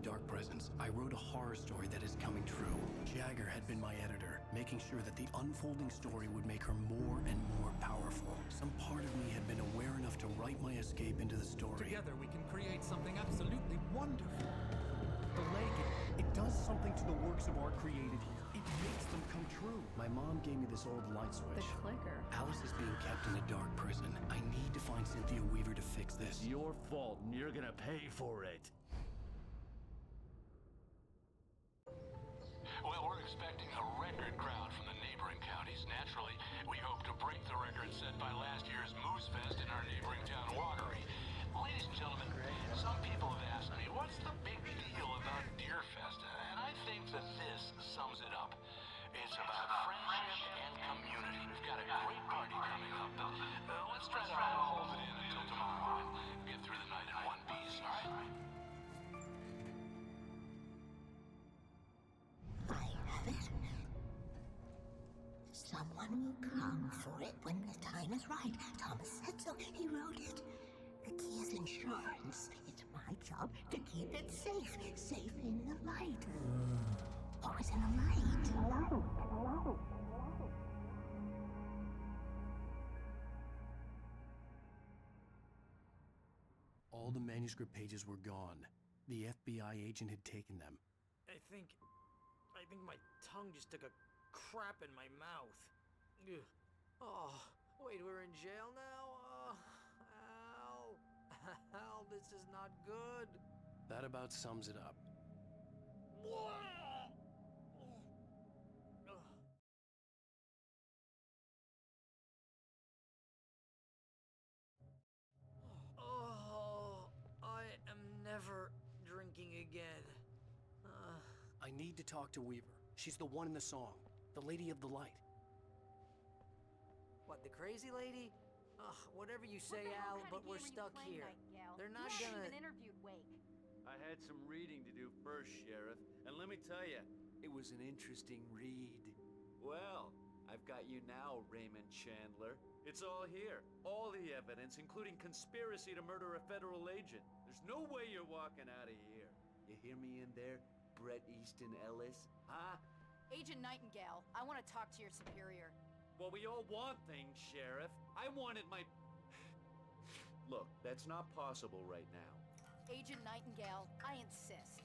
dark presence, I wrote a horror story that is coming true. Jagger had been my editor, making sure that the unfolding story would make her more and more powerful. Some part of me had been aware enough to write my escape into the story. Together we can create something absolutely wonderful. The lake, it does something to the works of art created here. It makes them come true. My mom gave me this old light switch. The clicker. Alice is being kept in a dark prison. I need to find Cynthia Weaver to fix this. It's your fault, and you're gonna pay for it. Well, we're expecting a record crowd from the neighboring counties. Naturally, we hope to break the record set by last year's Moose Fest in our neighboring town, Watery. Ladies and gentlemen, some people have asked me, what's the big deal about Deer Fest? And I think that this sums it up. It's about friendship and community. We've got a great party coming up, but let's try to hold it in until tomorrow and get through the night in one piece, all right? I have it. Someone will come for it when the time is right. Thomas said so. He wrote it. The key is insurance. It's my job to keep it safe. Safe in the light. Always in the light. All the manuscript pages were gone. The FBI agent had taken them. I think my tongue just took a crap in my mouth. Ugh. Oh, wait, we're in jail now? Oh, Al. Al, this is not good. That about sums it up. Oh, I am never drinking again. I need to talk to Weaver. She's the one in the song. The Lady of the Light. What, the crazy lady? Ugh, whatever you say, Al, but we're stuck here. They're not gonna... You even interviewed Wake. I had some reading to do first, Sheriff, and let me tell you, it was an interesting read. Well, I've got you now, Raymond Chandler. It's all here. All the evidence, including conspiracy to murder a federal agent. There's no way you're walking out of here. You hear me in there, Bret Easton Ellis? Huh? Agent Nightingale, I want to talk to your superior. Well, we all want things, Sheriff. I wanted my... Look, that's not possible right now. Agent Nightingale, I insist.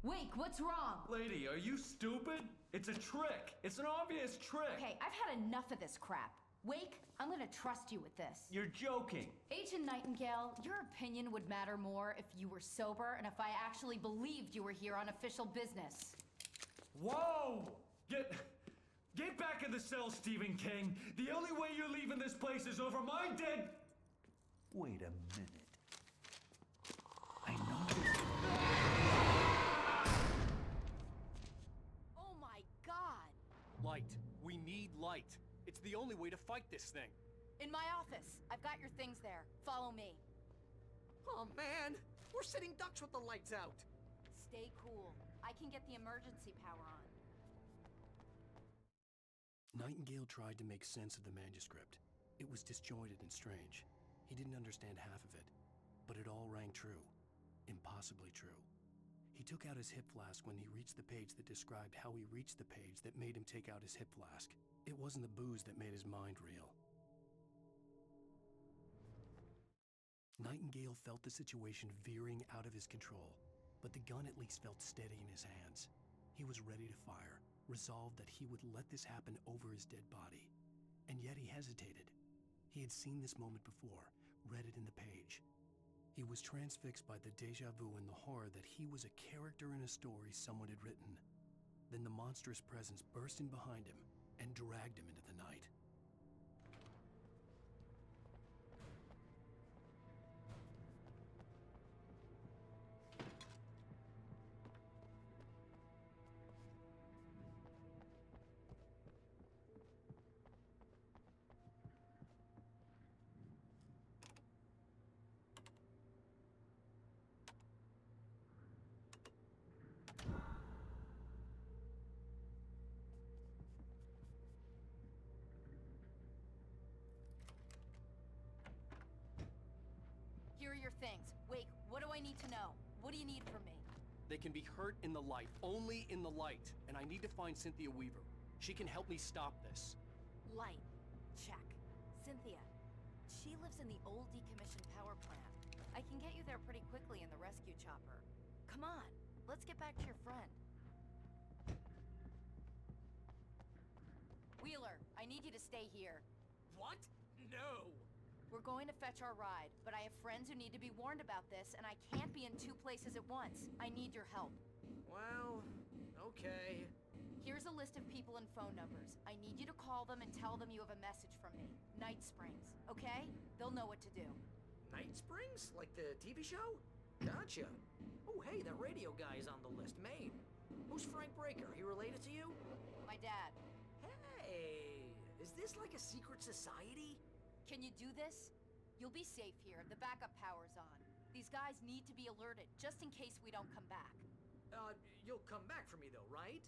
Wake, what's wrong? Lady, are you stupid? It's a trick. It's an obvious trick. Okay, I've had enough of this crap. Wake, I'm gonna trust you with this. You're joking. Agent Nightingale, your opinion would matter more if you were sober and if I actually believed you were here on official business. Whoa! Get back in the cell, Stephen King. The only way you're leaving this place is over my dead... Wait a minute. I know... Oh my God! Light. We need light. It's the only way to fight this thing. In my office. I've got your things there. Follow me. Oh, man! We're sitting ducks with the lights out! Stay cool. I can get the emergency power on. Nightingale tried to make sense of the manuscript. It was disjointed and strange. He didn't understand half of it, but it all rang true. Impossibly true. He took out his hip flask when he reached the page that described how he reached the page that made him take out his hip flask. It wasn't the booze that made his mind reel. Nightingale felt the situation veering out of his control, but the gun at least felt steady in his hands. He was ready to fire, resolved that he would let this happen over his dead body. And yet he hesitated. He had seen this moment before, read it in the page. He was transfixed by the déjà vu and the horror that he was a character in a story someone had written. Then the monstrous presence burst in behind him and dragged him into the night. need to know. What do you need from me? They can be hurt in the light, only in the light. And I need to find Cynthia Weaver. She can help me stop this. Light. Check. Cynthia. She lives in the old decommissioned power plant. I can get you there pretty quickly in the rescue chopper. Come on, let's get back to your friend. Wheeler, I need you to stay here. What? No! We're going to fetch our ride, but I have friends who need to be warned about this, and I can't be in 2 places at once. I need your help. Well, okay. Here's a list of people and phone numbers. I need you to call them and tell them you have a message from me. Night Springs, okay? They'll know what to do. Night Springs? Like the TV show? Gotcha. Oh, hey, that radio guy is on the list. Maine. Who's Frank Breaker? He related to you? My dad. Hey, is this like a secret society? Can you do this? You'll be safe here. The backup power's on. These guys need to be alerted, just in case we don't come back. You'll come back for me though, right?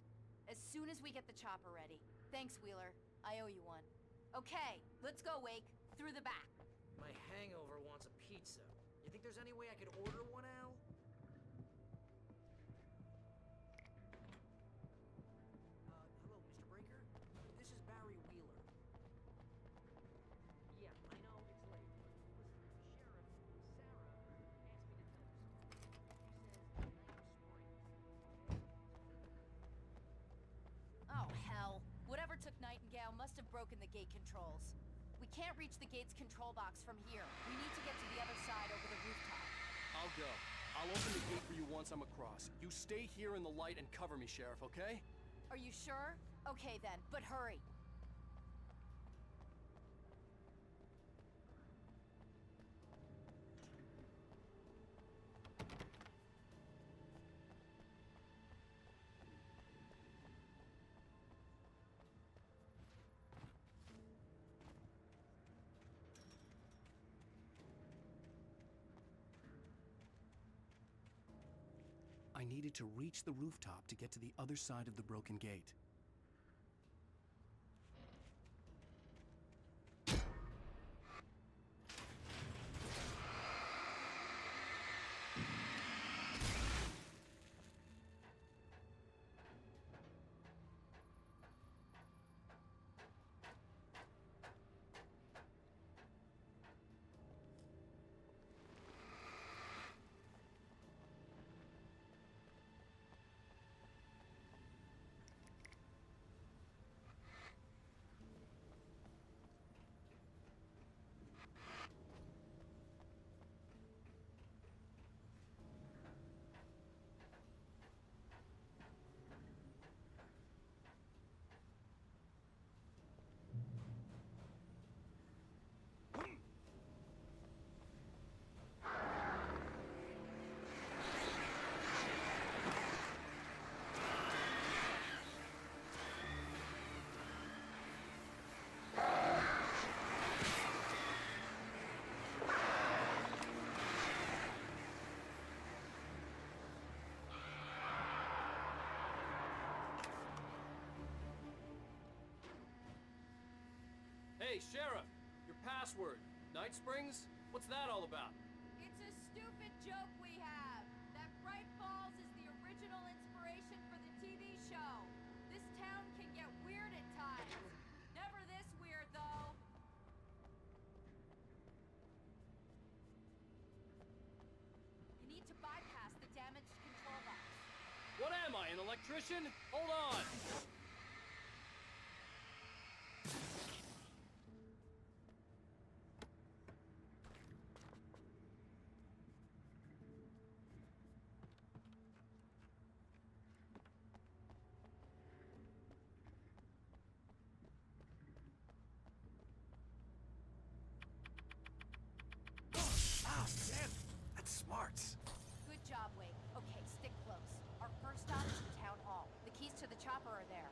As soon as we get the chopper ready. Thanks, Wheeler. I owe you one. Okay, let's go, Wake. Through the back. My hangover wants a pizza. You think there's any way I could order one, Al? Hello, Mr. Breaker? This is Barry Wheeler. Yeah, I know it's late. Listen, Sheriff, Sarah asked me to tell you something. She says Night Springs. Oh, hell. Whatever took Nightingale must have broken the gate controls. We can't reach the gate's control box from here. We need to get to the other side over the rooftop. I'll go. I'll open the gate for you once I'm across. You stay here in the light and cover me, Sheriff, okay? Are you sure? Okay then, but hurry. I needed to reach the rooftop to get to the other side of the broken gate. Hey, Sheriff! Your password. Night Springs? What's that all about? It's a stupid joke we have. That Bright Falls is the original inspiration for the TV show. This town can get weird at times. Never this weird, though. You need to bypass the damaged control box. What am I, an electrician? Hold on! Oh, damn! That's smart. Good job, Wake. Okay, stick close. Our first stop is the town hall. The keys to the chopper are there.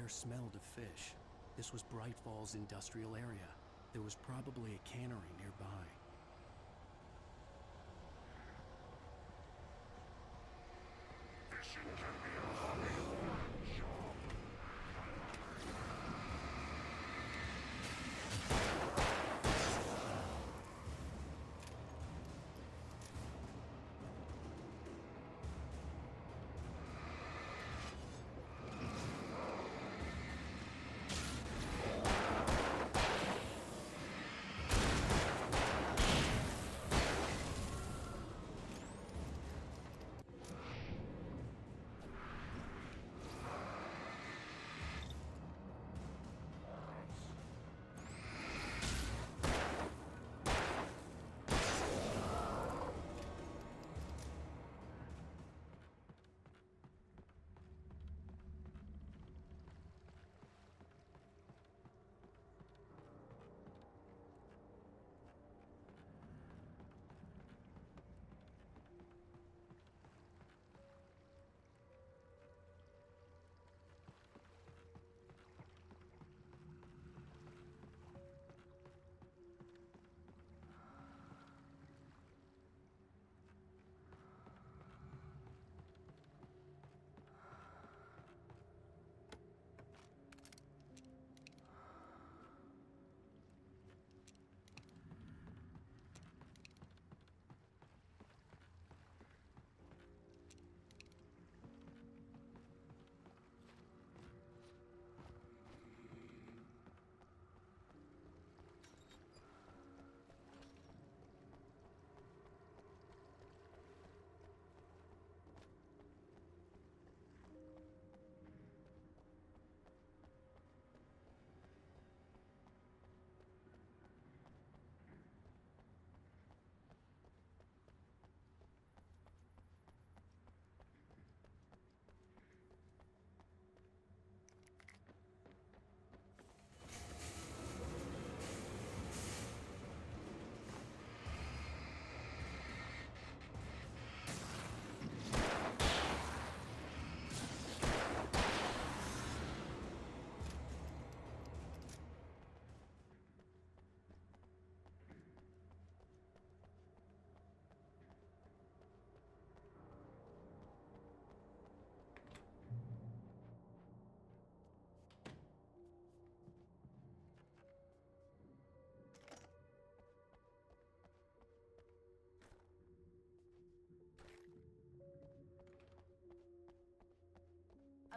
air smelled of fish. This was Bright Falls' industrial area. There was probably a cannery nearby.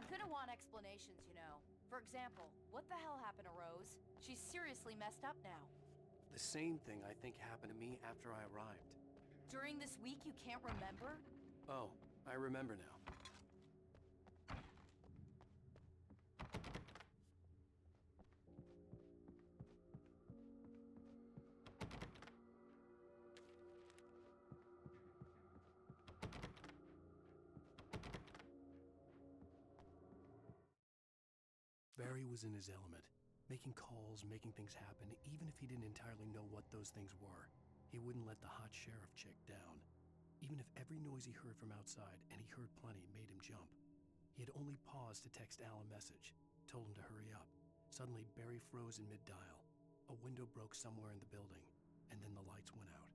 I'm gonna want explanations, you know. For example, what the hell happened to Rose? She's seriously messed up now. The same thing I think happened to me after I arrived. During this week you can't remember? Oh, I remember now. Barry was in his element, making calls, making things happen, even if he didn't entirely know what those things were. He wouldn't let the hot sheriff chick down. Even if every noise he heard from outside, and he heard plenty, made him jump. He had only paused to text Al a message, told him to hurry up. Suddenly, Barry froze in mid-dial. A window broke somewhere in the building, and then the lights went out.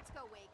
Let's go, Wake.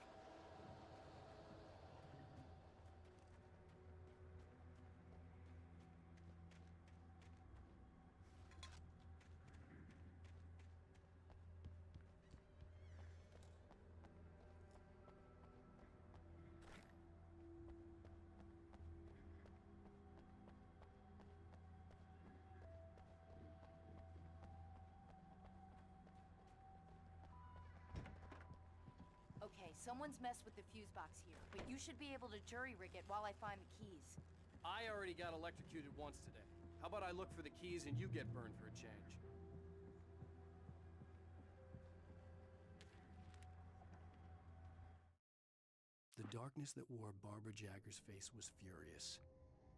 Okay, someone's messed with the fuse box here, but you should be able to jury-rig it while I find the keys. I already got electrocuted once today. How about I look for the keys and you get burned for a change? The darkness that wore Barbara Jagger's face was furious.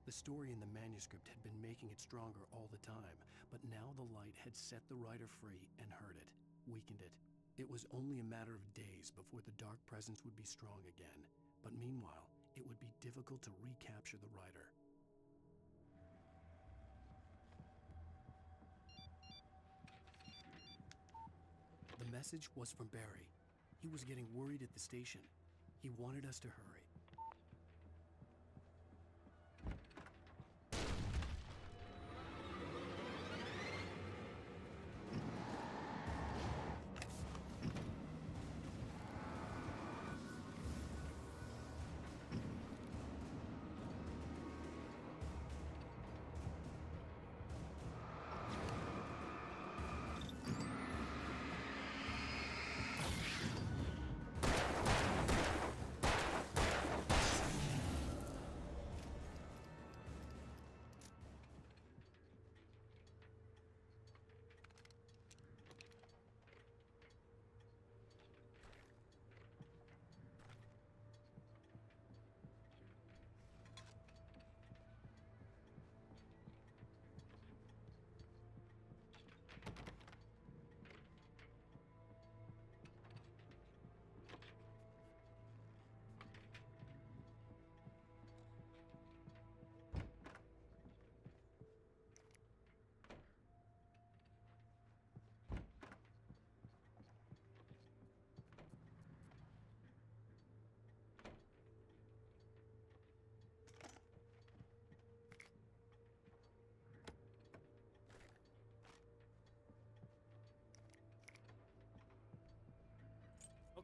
The story in the manuscript had been making it stronger all the time, but now the light had set the writer free and hurt it, weakened it. It was only a matter of days before the dark presence would be strong again, but meanwhile, it would be difficult to recapture the writer. The message was from Barry. He was getting worried at the station. He wanted us to hurry.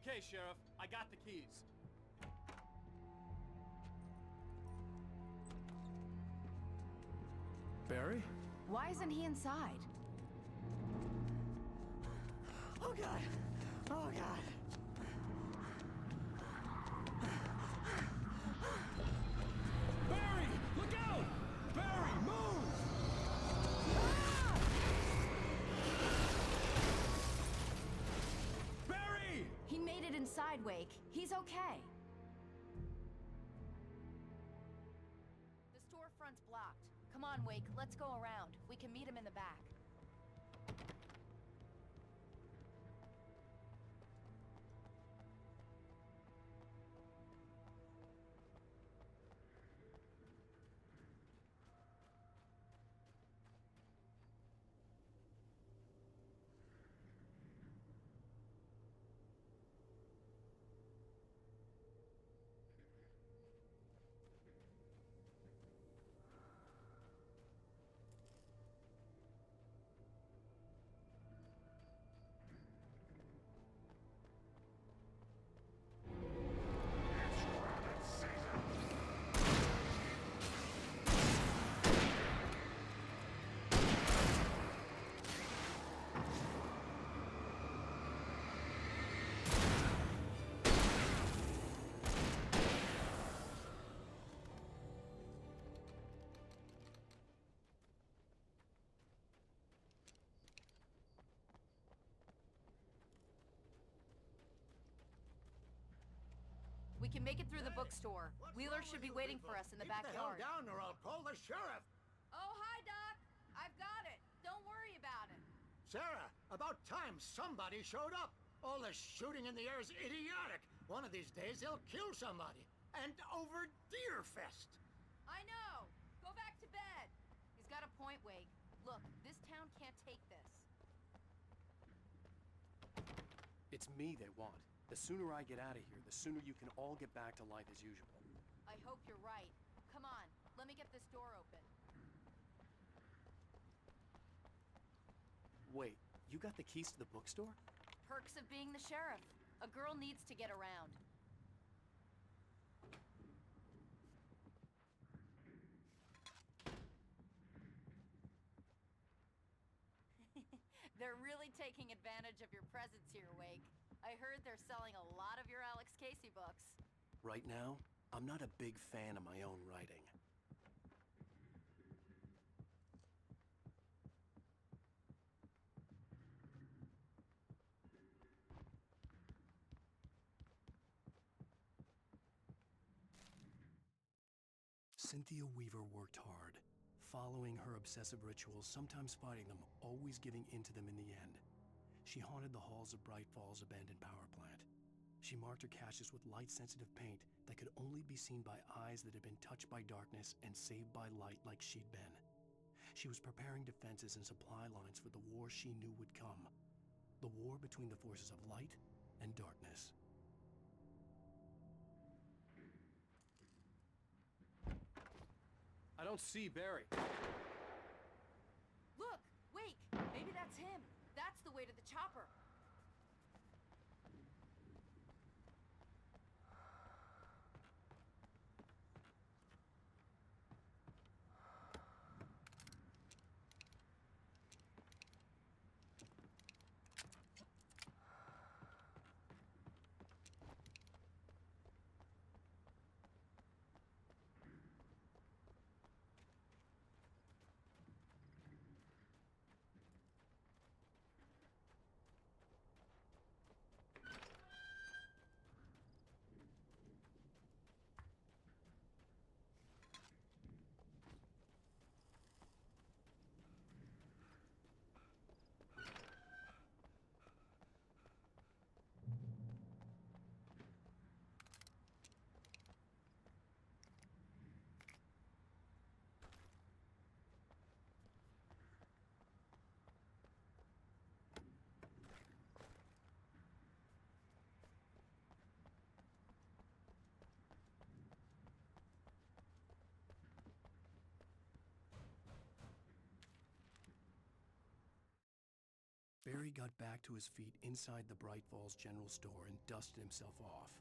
Okay, Sheriff, I got the keys. Barry? Why isn't he inside? Oh god! Oh god! Barry! Look out! Barry, move! Barry! He made it inside, Wake. He's okay. The storefront's blocked. Come on, Wake. Let's go around. We can meet him in the back. We can make it through the bookstore. Wheeler should be waiting for us in the backyard. Keep the hell down or I'll call the sheriff! Oh, hi, Doc. I've got it. Don't worry about it. Sarah, about time somebody showed up. All this shooting in the air is idiotic. One of these days they'll kill somebody. And over Deerfest. I know. Go back to bed. He's got a point, Wake. Look, this town can't take this. It's me they want. The sooner I get out of here, the sooner you can all get back to life as usual. I hope you're right. Come on, let me get this door open. Wait, you got the keys to the bookstore? Perks of being the sheriff. A girl needs to get around. They're really taking advantage of your presence here, Wake. I heard they're selling a lot of your Alex Casey books. Right now, I'm not a big fan of my own writing. Cynthia Weaver worked hard, following her obsessive rituals, sometimes fighting them, always giving in to them in the end. She haunted the halls of Bright Falls' abandoned power plant. She marked her caches with light-sensitive paint that could only be seen by eyes that had been touched by darkness and saved by light like she'd been. She was preparing defenses and supply lines for the war she knew would come. The war between the forces of light and darkness. I don't see Barry. Look! Wake! Maybe that's him. That's the way to the chopper. Barry got back to his feet inside the Bright Falls General Store and dusted himself off.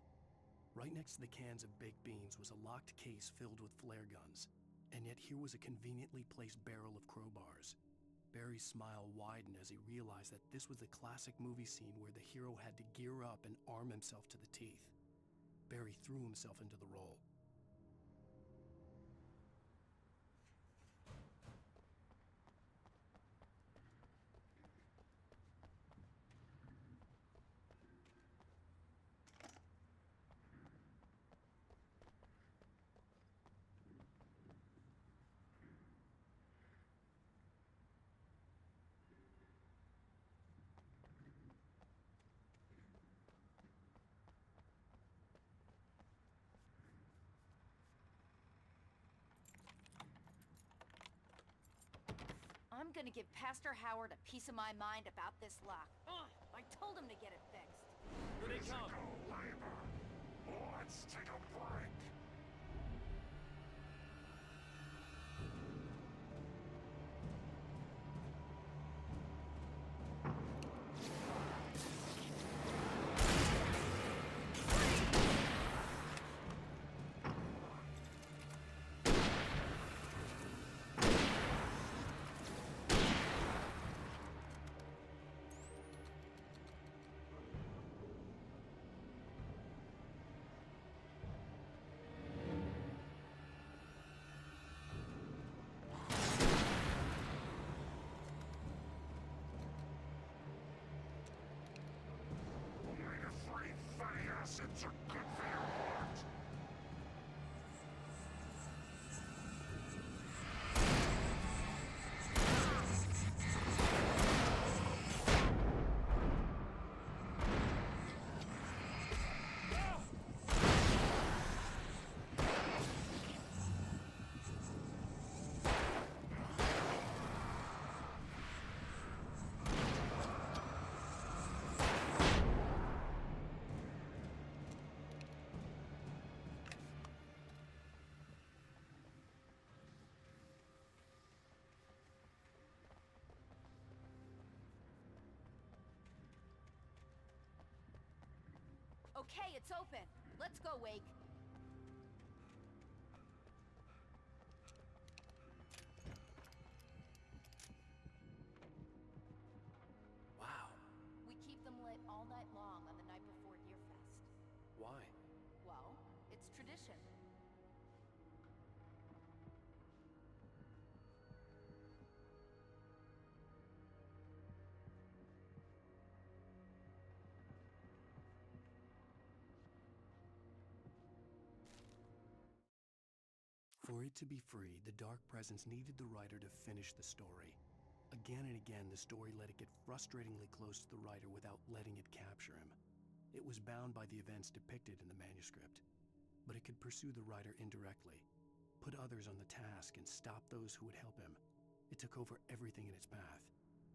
Right next to the cans of baked beans was a locked case filled with flare guns, and yet here was a conveniently placed barrel of crowbars. Barry's smile widened as he realized that this was the classic movie scene where the hero had to gear up and arm himself to the teeth. Barry threw himself into the role. I'm gonna give Pastor Howard a piece of my mind about this lock. Ugh, I told him to get it fixed. Here they come. Let's take a break. Okay, it's open. Let's go, Wake. Wow. We keep them lit all night long on the night before Deerfest. Why? Well, it's tradition. For it to be free, the Dark Presence needed the writer to finish the story. Again and again, the story let it get frustratingly close to the writer without letting it capture him. It was bound by the events depicted in the manuscript, but it could pursue the writer indirectly, put others on the task, and stop those who would help him. It took over everything in its path,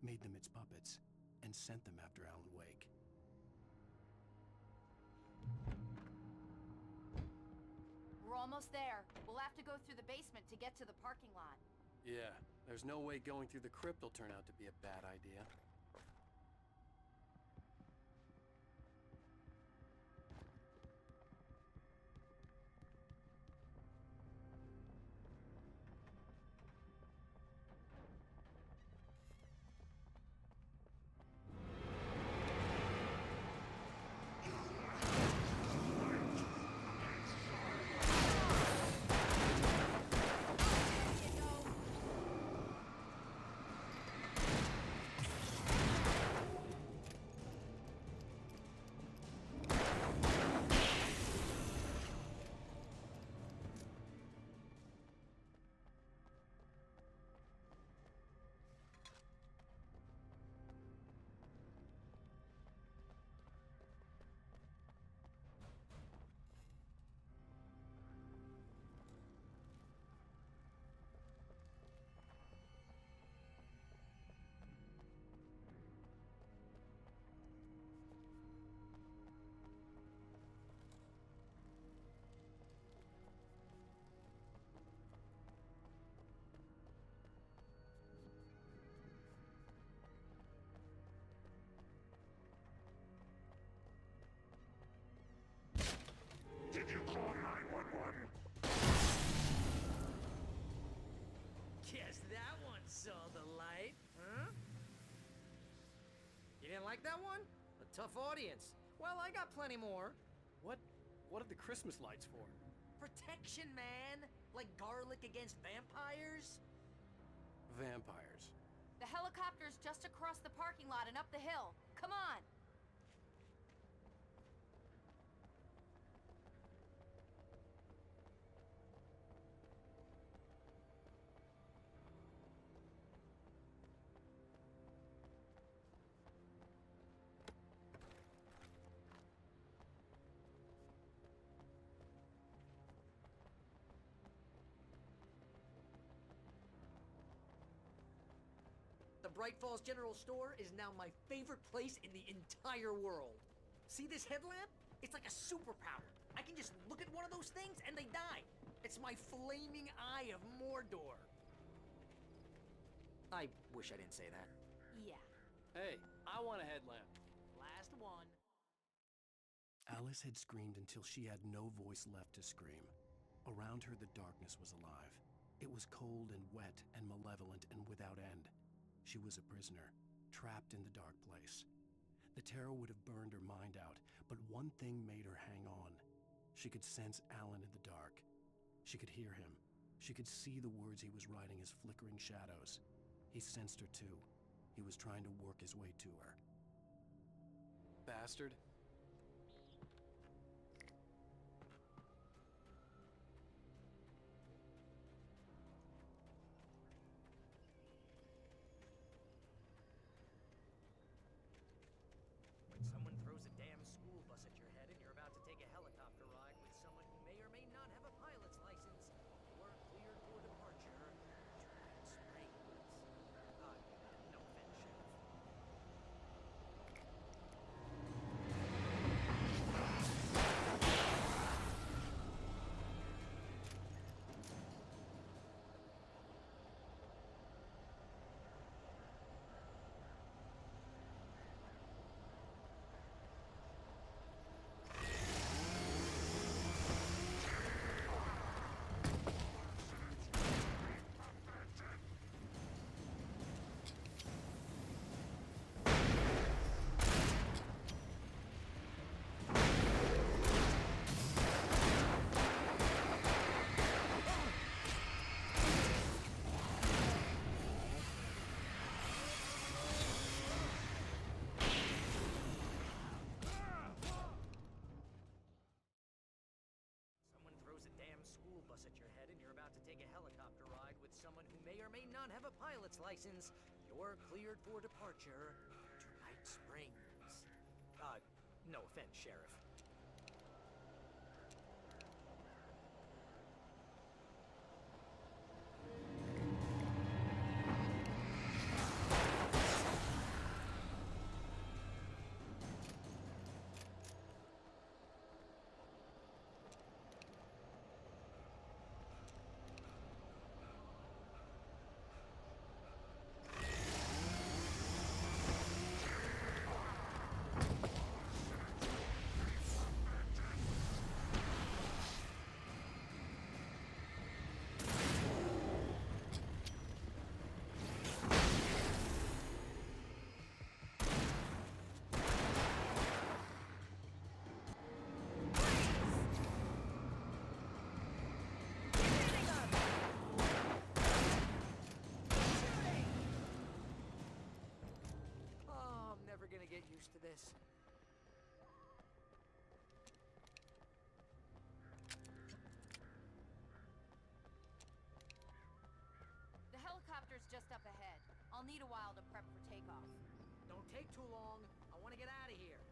made them its puppets, and sent them after Alan Wake. We're almost there. We'll have to go through the basement to get to the parking lot. Yeah, there's no way going through the crypt will turn out to be a bad idea. Did you call 911? Guess that one saw the light, huh? You didn't like that one? A tough audience. Well, I got plenty more. What are the Christmas lights for? Protection, man! Like garlic against vampires? Vampires. The helicopter's just across the parking lot and up the hill. Come on! The Bright Falls General Store is now my favorite place in the entire world. See this headlamp? It's like a superpower. I can just look at one of those things and they die. It's my flaming eye of Mordor. I wish I didn't say that. Yeah. Hey, I want a headlamp. Last one. Alice had screamed until she had no voice left to scream. Around her, the darkness was alive. It was cold and wet and malevolent and without end. She was a prisoner, trapped in the dark place. The terror would have burned her mind out, but one thing made her hang on. She could sense Alan in the dark. She could hear him. She could see the words he was writing as flickering shadows. He sensed her too. He was trying to work his way to her. Bastard. When someone throws a damn school bus at your head and you're about to take a helicopter ride with someone who may or may not have a pilot's license, or cleared for departure, transparent. No offense, Sheriff. bus at your head and you're about to take a helicopter ride with someone who may or may not have a pilot's license, you're cleared for departure to Night Springs. No offense, Sheriff. Gonna get used to this. The helicopter's just up ahead. I'll need a while to prep for takeoff. Don't take too long. I want to get out of here.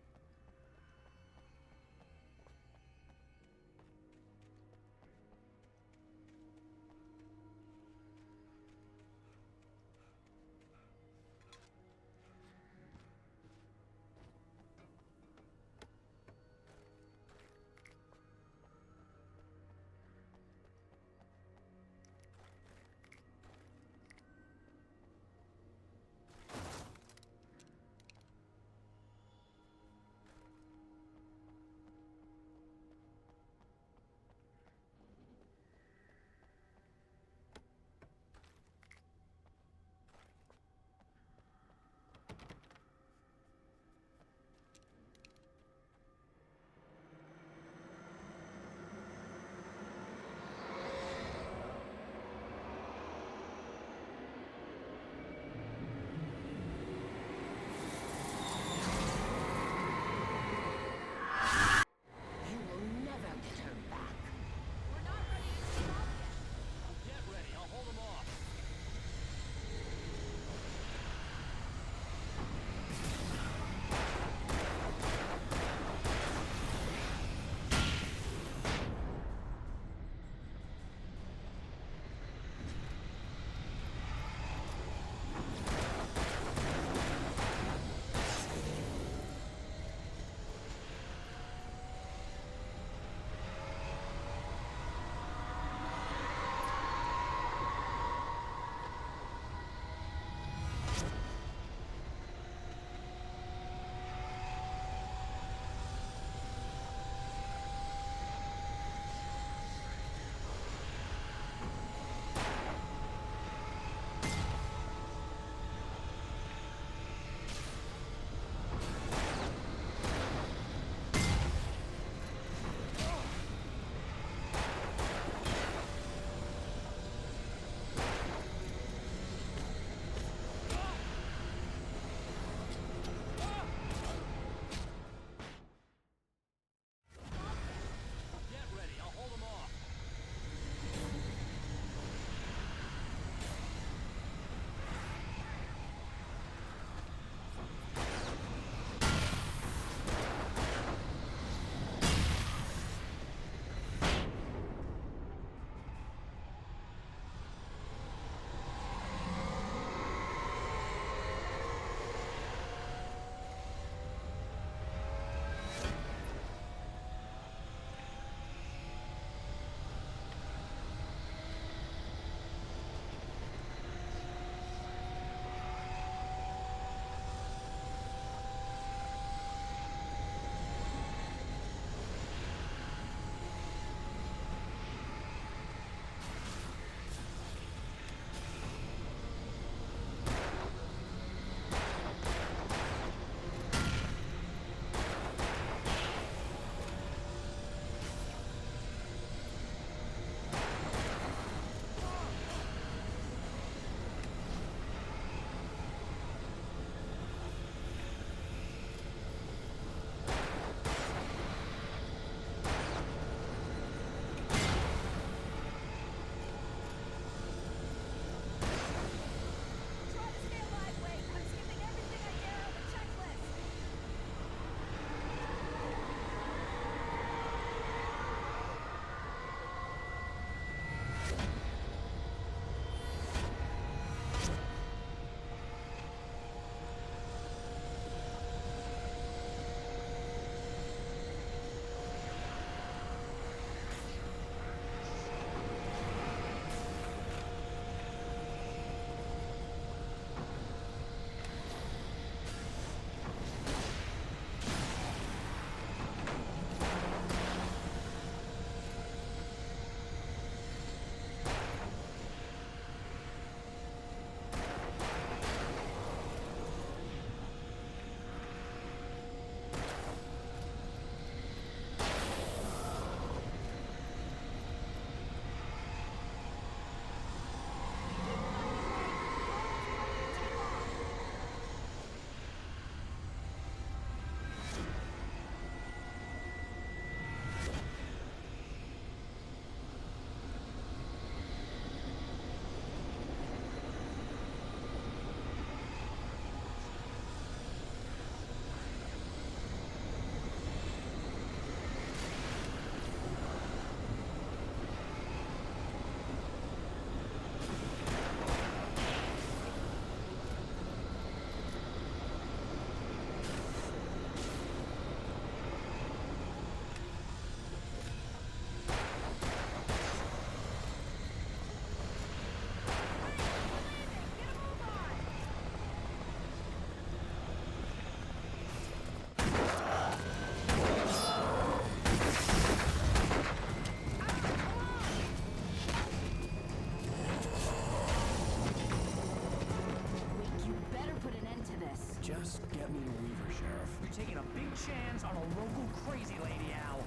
believe her, Sheriff. You're taking a big chance on a local crazy lady, Al.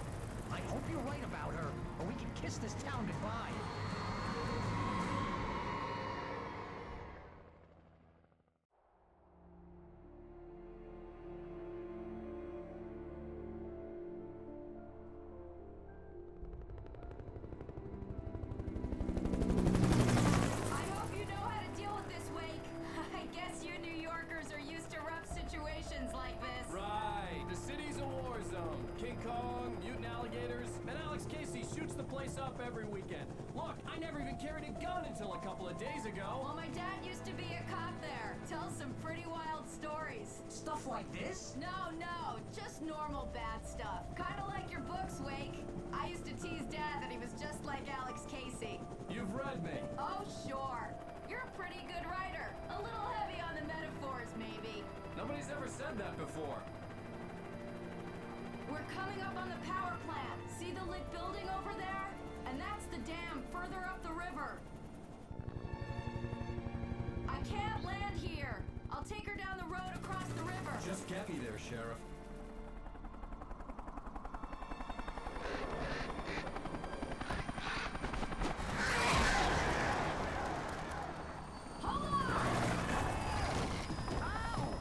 I hope you're right about her, or we can kiss this town goodbye. I hope you know how to deal with this, Wake. I guess you New Yorkers are used to rough situations like this. Right. The city's a war zone. King Kong, mutant alligators, and Alex Casey shoots the place up every weekend. Look, I never even carried a gun until a couple of days ago. Well, my dad used to be a cop there. Tells some pretty wild stories. Stuff like this? No, just normal bad stuff. Kinda like your books, Wake. I used to tease Dad that he was just like Alex Casey. You've read me. Oh, sure. You're a pretty good writer. A little heavy on the metaphors, maybe. Nobody's ever said that before. We're coming up on the power plant. See the lit building over there? And that's the dam further up the river. I can't land here. I'll take her down the road across the river. Just get me there, Sheriff. Hold on! Ow!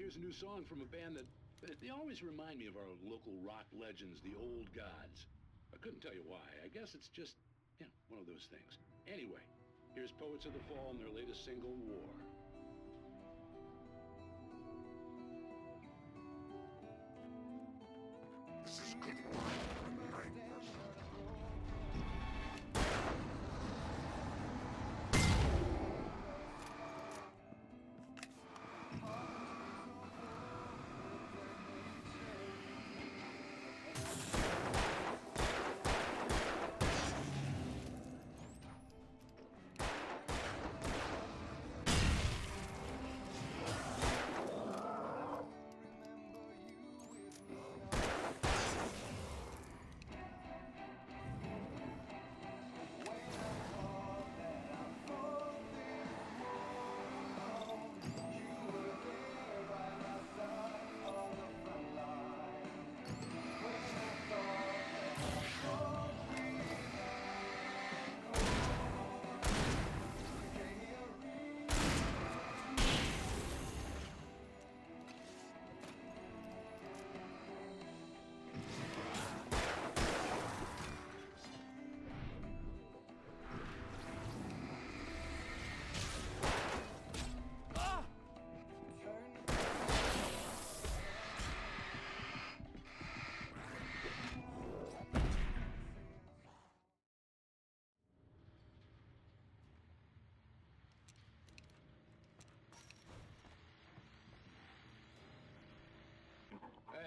here's a new song from a band that they always remind me of our local rock legends, the old gods. I couldn't tell you why. I guess it's just, you know, one of those things. Anyway, here's Poets of the Fall and their latest single, War.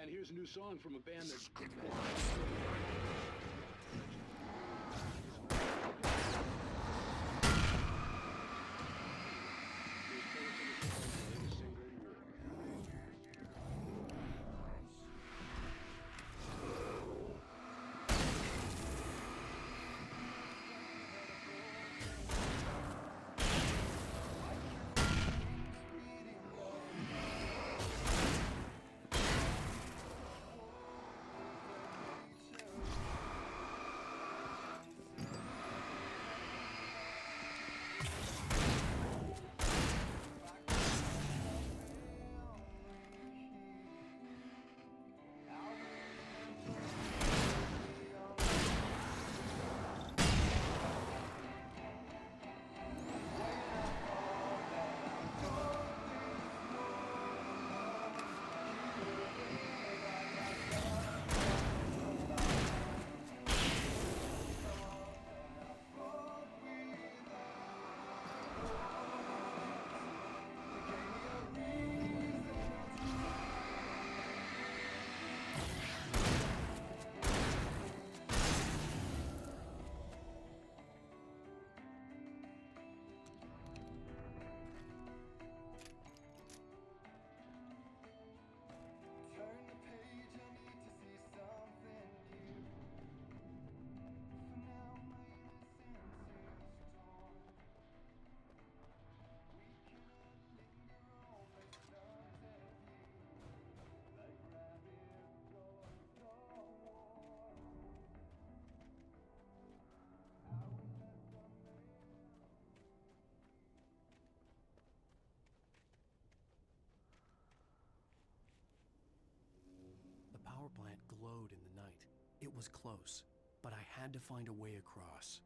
And here's a new song from a band that's... The power plant glowed in the night. It was close, but I had to find a way across.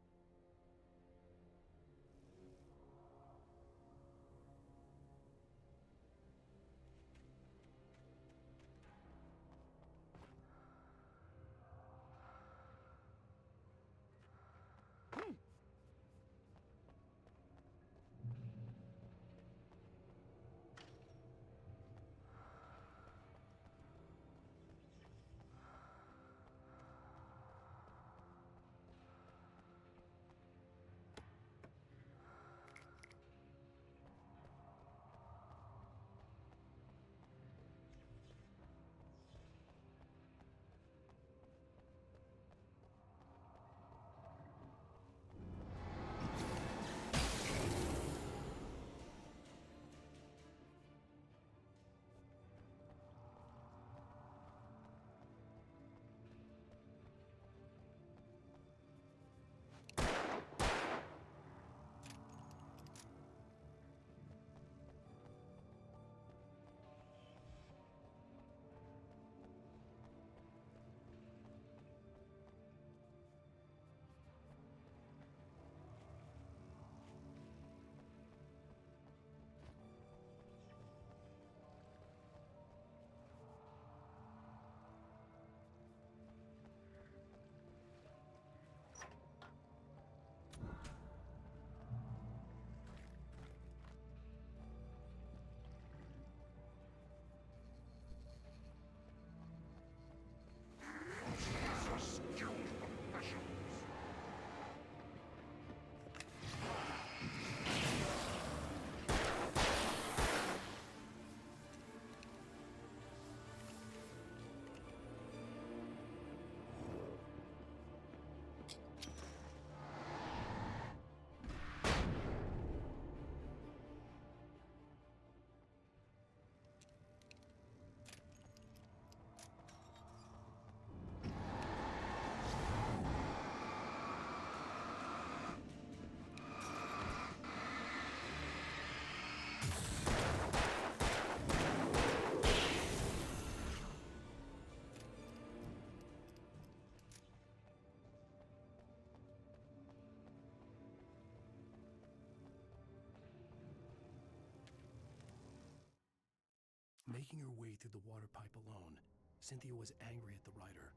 Making her way through the water pipe alone, Cynthia was angry at the writer.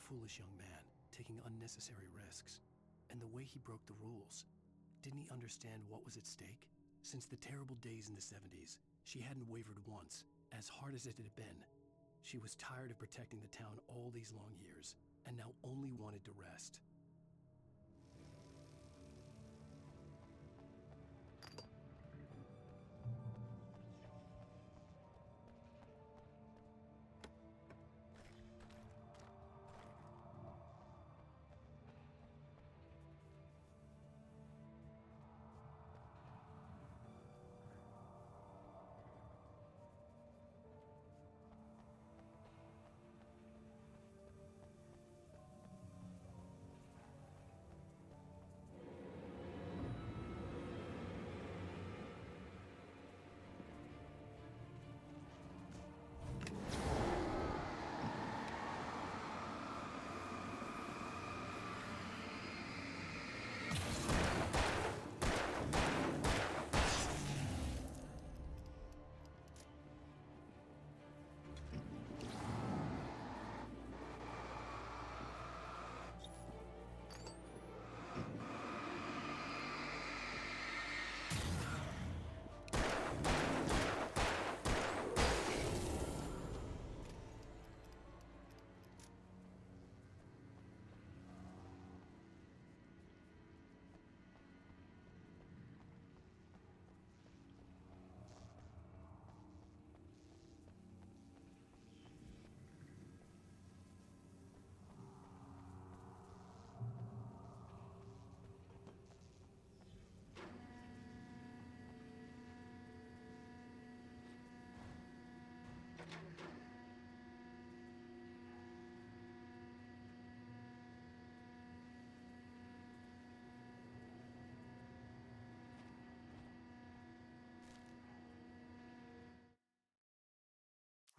Foolish young man, taking unnecessary risks. And the way he broke the rules. Didn't he understand what was at stake? Since the terrible days in the 70s, she hadn't wavered once, as hard as it had been. She was tired of protecting the town all these long years, and now only wanted to rest.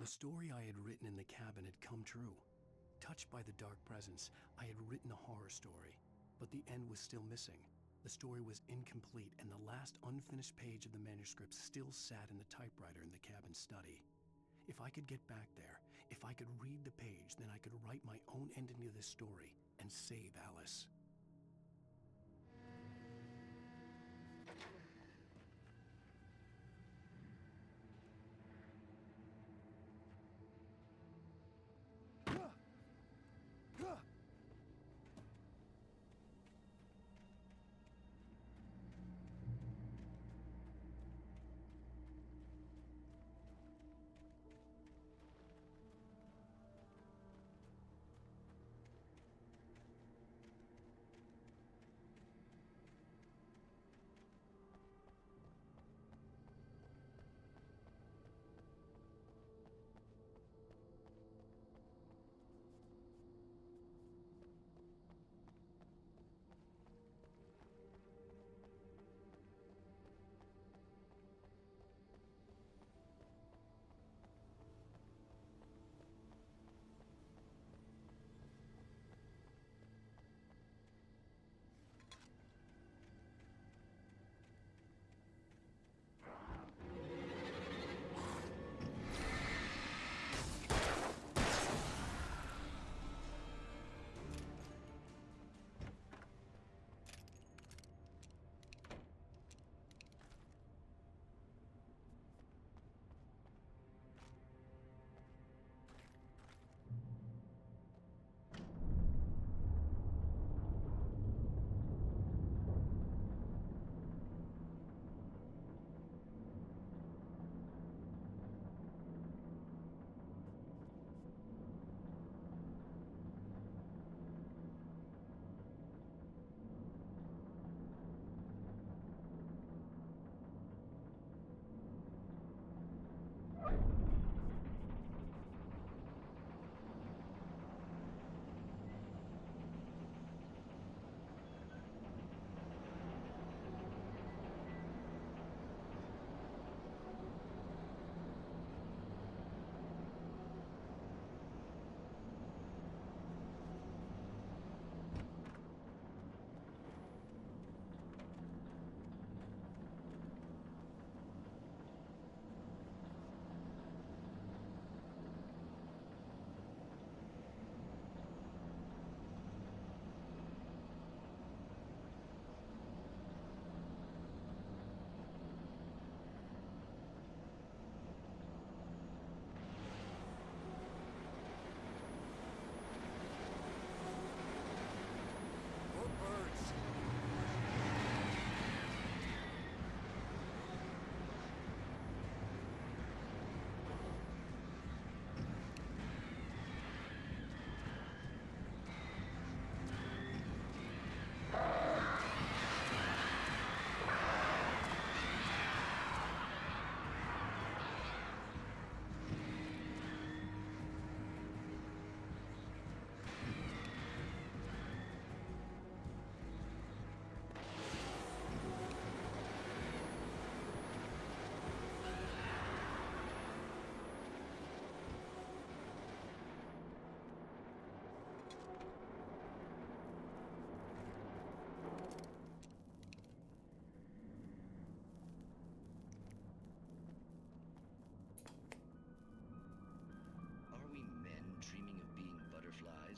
The story I had written in the cabin had come true. Touched by the dark presence, I had written a horror story, but the end was still missing. The story was incomplete, and the last unfinished page of the manuscript still sat in the typewriter in the cabin study. If I could get back there, if I could read the page, then I could write my own ending to this story and save Alice.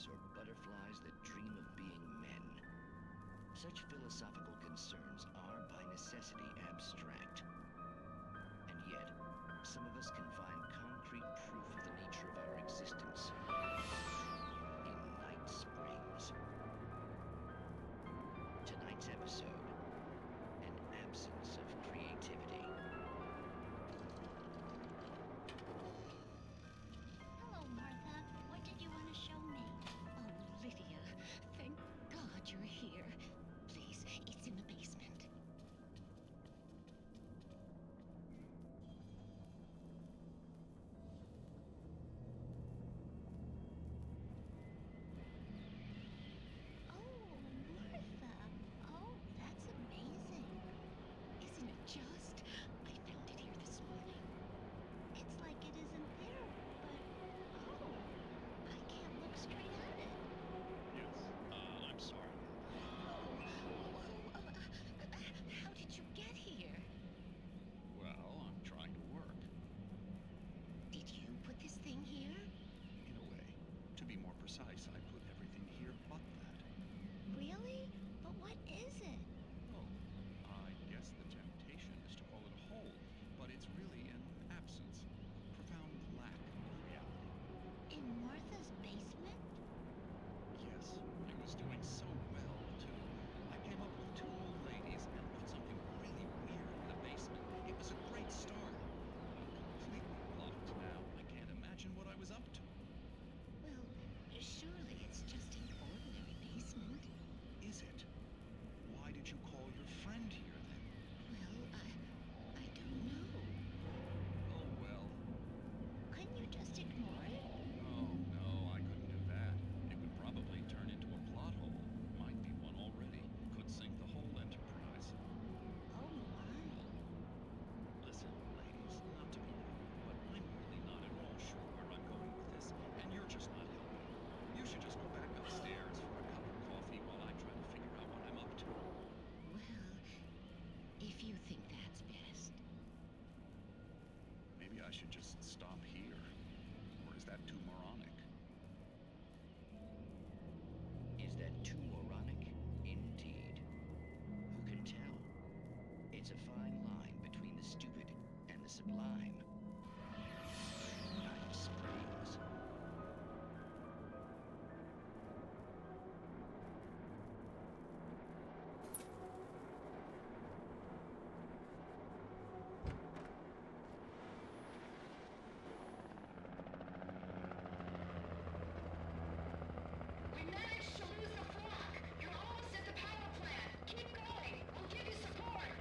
or butterflies that dream of being men. Such philosophical concerns are, by necessity, abstract. And yet, some of us can find concrete proof of the nature of our existence in Night Springs. Tonight's episode, an absence of creativity. Hello, Martha. What did you want to show me? Oh, Lydia, thank God you're here. Please, it's in the basement. Oh, Martha. Oh, that's amazing. Isn't it just? I found it here this morning. It's like it isn't there, but oh, I can't look straight at it. Yes. I'm sorry. How did you get here? Well, I'm trying to work. Did you put this thing here? In a way. To be more precise, I put everything here but that. Really? But what is it? Oh, I guess the temptation is to call it a hole, but it's really an absence, a profound lack of reality. In Martha's basement? Yes, it was doing so well, too. I came up with 2 old ladies and put something really weird in the basement. It was a great start. Completely blocked now. I can't imagine what I was up to. Well, surely it's just an ordinary basement. Is it? Why did you call your friend here, then? Well, I don't know. Oh, well. Couldn't you just ignore it? Oh, no, I couldn't do that. It would probably turn into a plot hole. Might be one already. Could sink the whole enterprise. Oh, my. Listen, ladies, not to be rude, but I'm really not at all sure where I'm going with this, and you're just not helping. You should just go back upstairs for a cup of coffee while I try to figure out what I'm up to. Well, if you think that's best. Maybe I should just stop here. Or is that too moronic? Is that too moronic? Indeed. Who can tell? It's a fine line between the stupid and the sublime. Night Springs. We managed to lose the flock. You're almost at the power plant. Keep going. We'll give you support.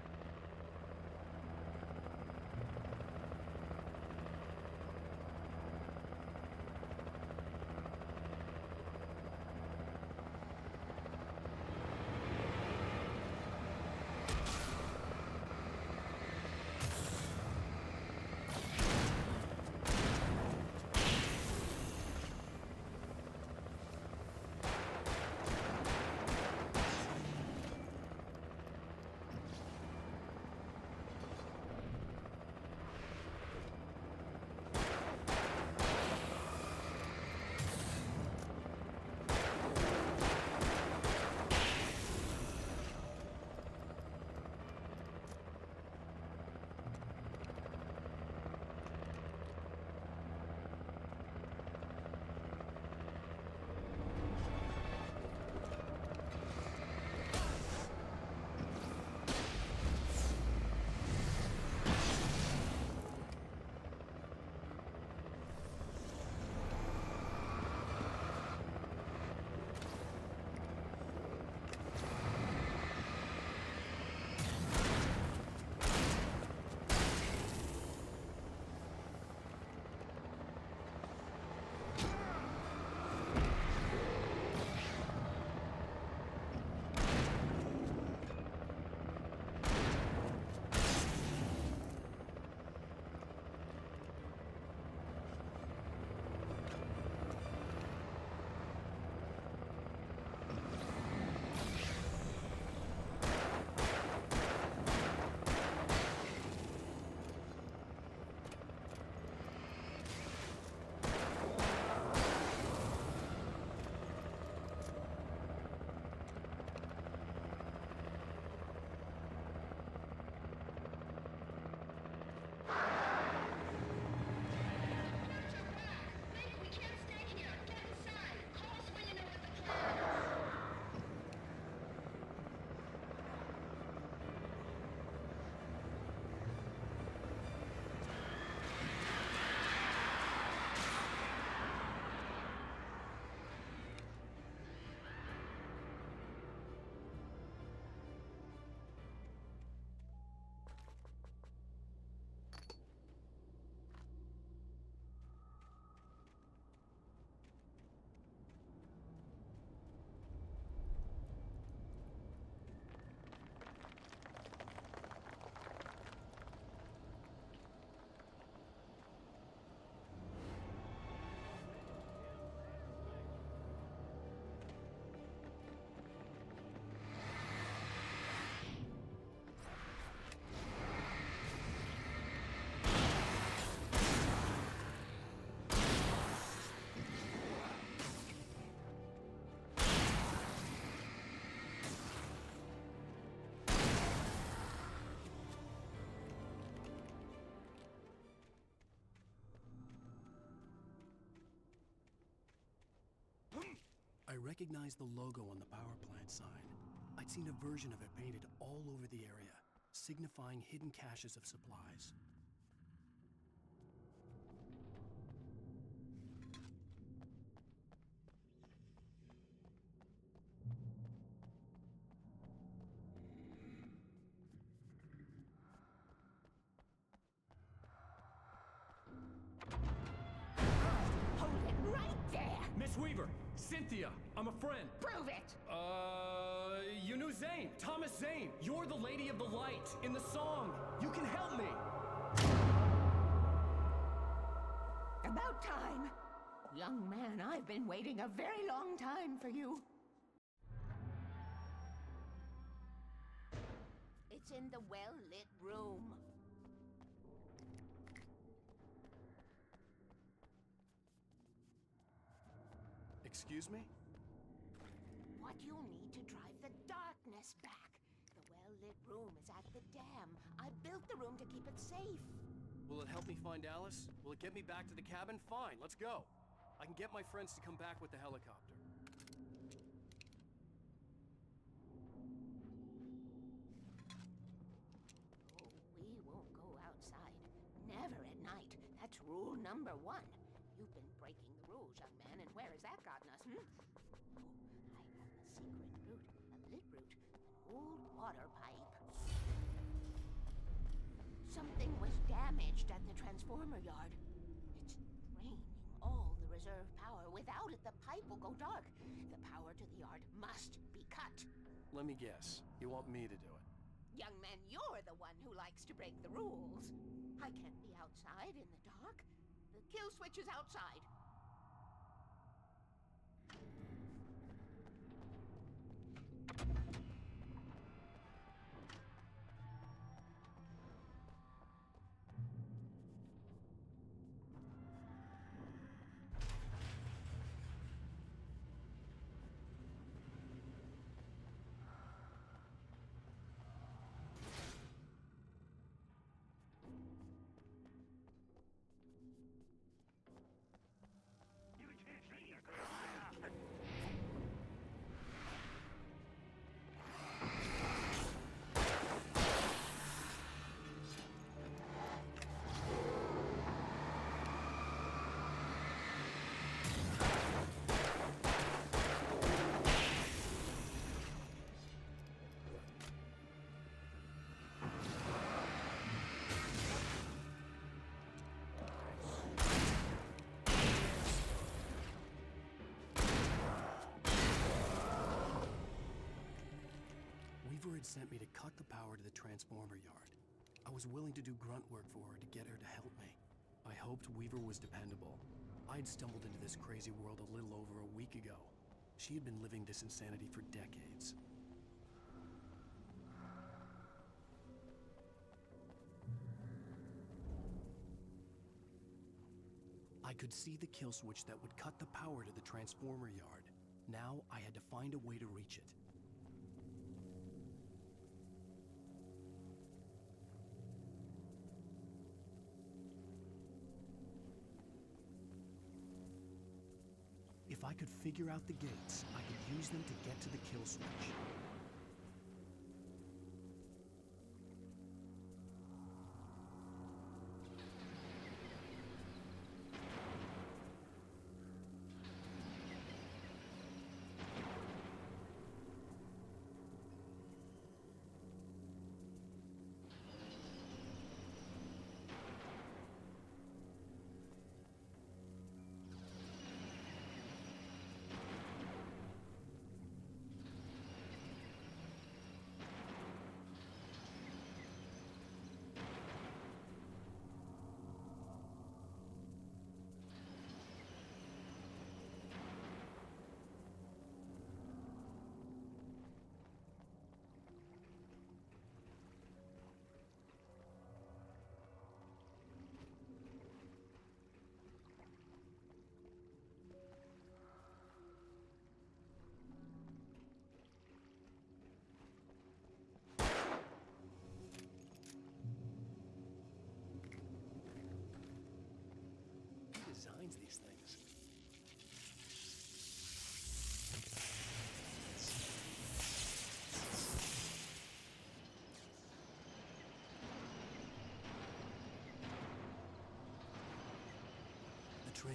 recognized the logo on the power plant sign. I'd seen a version of it painted all over the area, signifying hidden caches of supplies. Hold it right there! Miss Weaver, Cynthia, I'm a friend. Prove it! You knew Zane, Thomas Zane. You're the Lady of the Light in the song. You can help me. About time. Young man, I've been waiting a very long time for you. It's in the well-lit room. Excuse me? What you'll need to drive the darkness back. The well-lit room is at the dam. I built the room to keep it safe. Will it help me find Alice? Will it get me back to the cabin? Fine, let's go. I can get my friends to come back with the helicopter. Oh, we won't go outside. Never at night. That's rule number 1. You've been breaking the rules, young man, and where has that gotten us, Oh, I have a secret route, a lit route, an old water pipe. Something was damaged at the transformer yard. It's draining all the reserve power. Without it, the pipe will go dark. The power to the yard must be cut. Let me guess. You want me to do it? Young man, you're the one who likes to break the rules. I can't be outside in the dark. The kill switch is outside. Weaver had sent me to cut the power to the transformer yard. I was willing to do grunt work for her to get her to help me. I hoped Weaver was dependable. I'd stumbled into this crazy world a little over a week ago. She had been living this insanity for decades. I could see the kill switch that would cut the power to the transformer yard. Now I had to find a way to reach it. If I could figure out the gates, I could use them to get to the kill switch.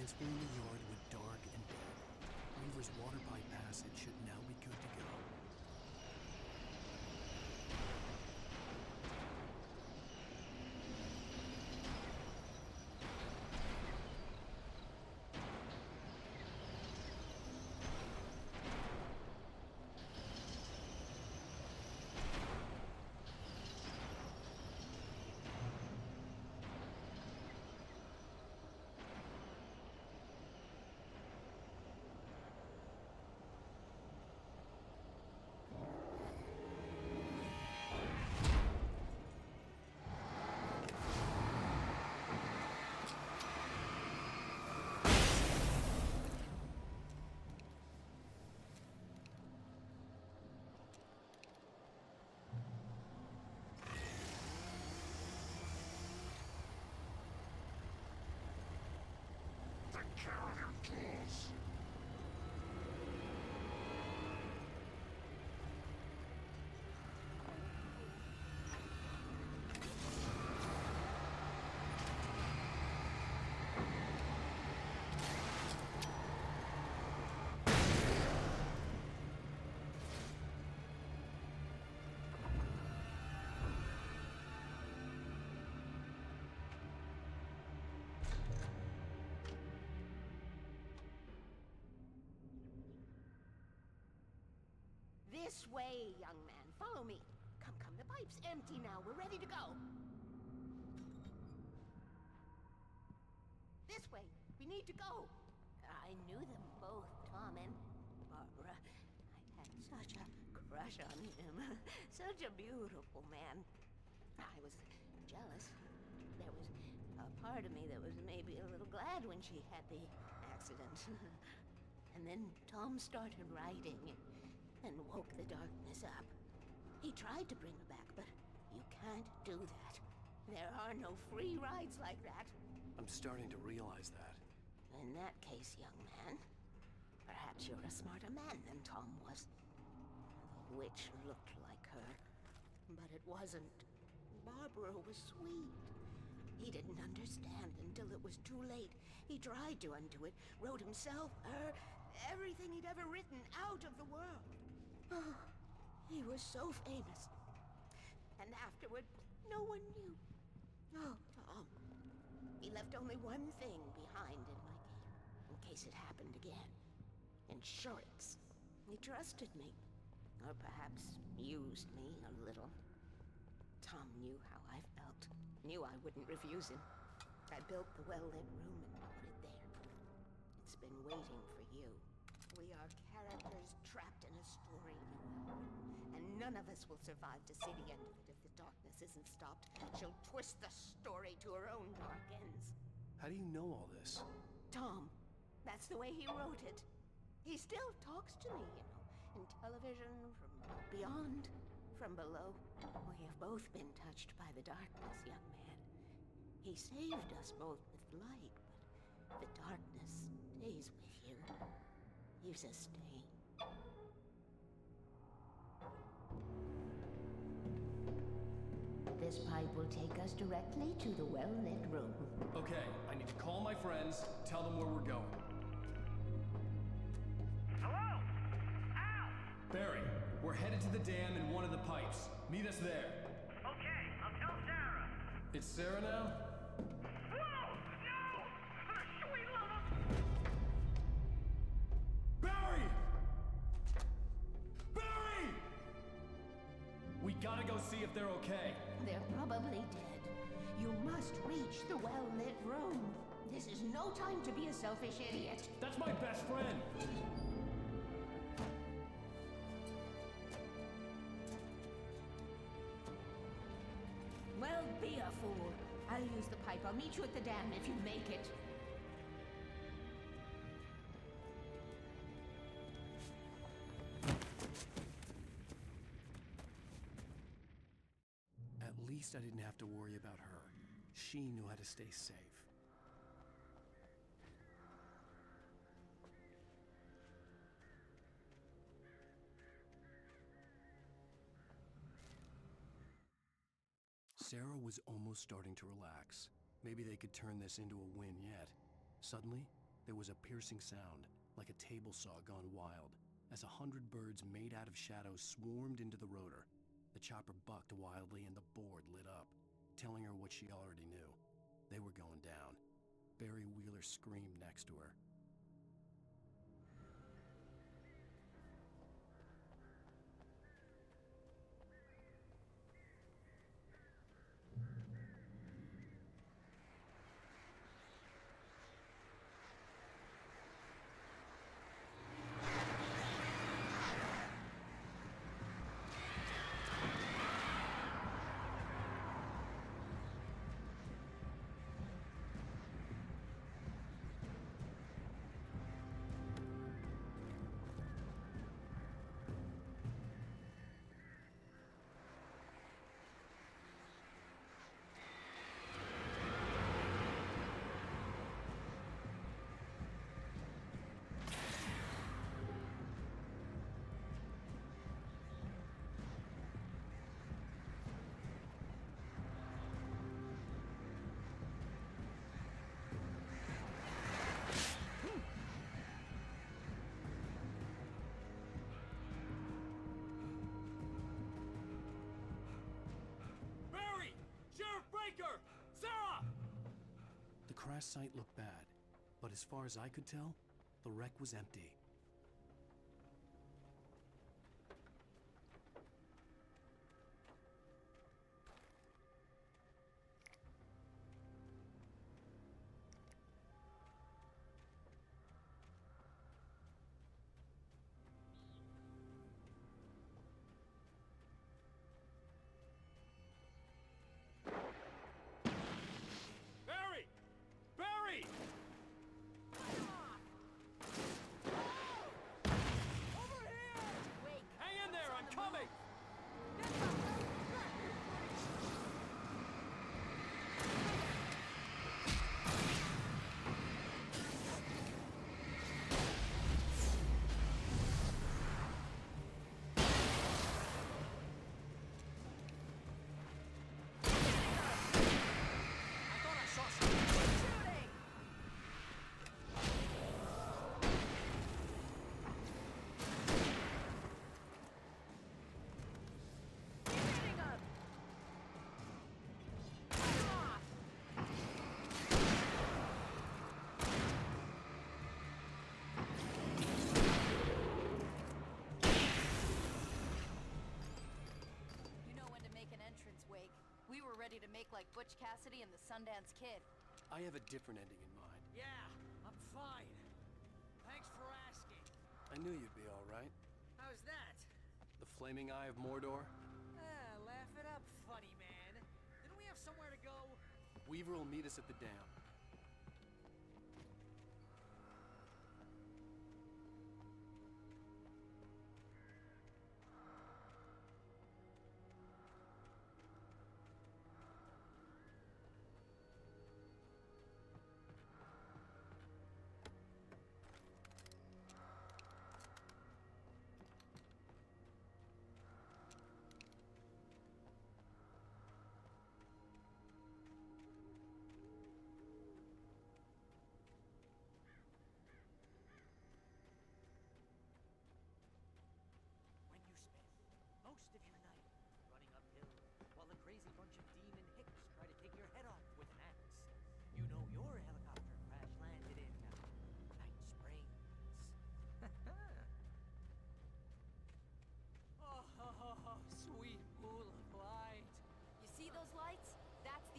transform the yard went dark and dead. Weaver's water pipe passage should now be good to go. This way, young man. Follow me. Come, come. The pipe's empty now. We're ready to go. This way. We need to go. I knew them both, Tom and Barbara. I had such a crush on him. Such a beautiful man. I was jealous. There was a part of me that was maybe a little glad when she had the accident. And then Tom started writing and woke the darkness up. He tried to bring her back, but you can't do that. There are no free rides like that. I'm starting to realize that. In that case, young man, perhaps you're a smarter man than Tom was. The witch looked like her, but it wasn't. Barbara was sweet. He didn't understand until it was too late. He tried to undo it, wrote himself, her, everything he'd ever written out of the world. Oh, he was so famous. And afterward, no one knew. Oh, Tom. He left only one thing behind in my care, in case it happened again. Insurance. He trusted me. Or perhaps used me a little. Tom knew how I felt. Knew I wouldn't refuse him. I built the well-lit room and put it there. It's been waiting for you. We are characters trapped in a story, and none of us will survive to see the end of it if the darkness isn't stopped. She'll twist the story to her own dark ends. How do you know all this? Tom, that's the way he wrote it. He still talks to me, you know, in television, from beyond, from below. We have both been touched by the darkness, young man. He saved us both with light, but the darkness stays with you. Leaves a stain. This pipe will take us directly to the well-lit room. Okay, I need to call my friends, tell them where we're going. Hello? Al! Barry, we're headed to the dam in one of the pipes. Meet us there. Okay, I'll tell Sarah. It's Sarah now? Whoa! No! For the sweet love of... Barry! Barry! We gotta go see if they're okay. They're probably dead. You must reach the well-lit room. This is no time to be a selfish idiot. That's my best friend. Well, be a fool. I'll use the pipe. I'll meet you at the dam if you make it. At least I didn't have to worry about her. She knew how to stay safe. Sarah was almost starting to relax. Maybe they could turn this into a win yet. Suddenly, There was a piercing sound, like a table saw gone wild, as 100 birds made out of shadows swarmed into the rotor. The chopper bucked wildly and the board lit up, telling her what she already knew. They were going down. Barry Wheeler screamed next to her. The crash site looked bad, but as far as I could tell, the wreck was empty. Ready to make like Butch Cassidy and the Sundance Kid. I have a different ending in mind. Yeah, I'm fine. Thanks for asking. I knew you'd be all right. How's that? The flaming eye of Mordor? Laugh it up, funny man. Didn't we have somewhere to go? Weaver will meet us at the dam.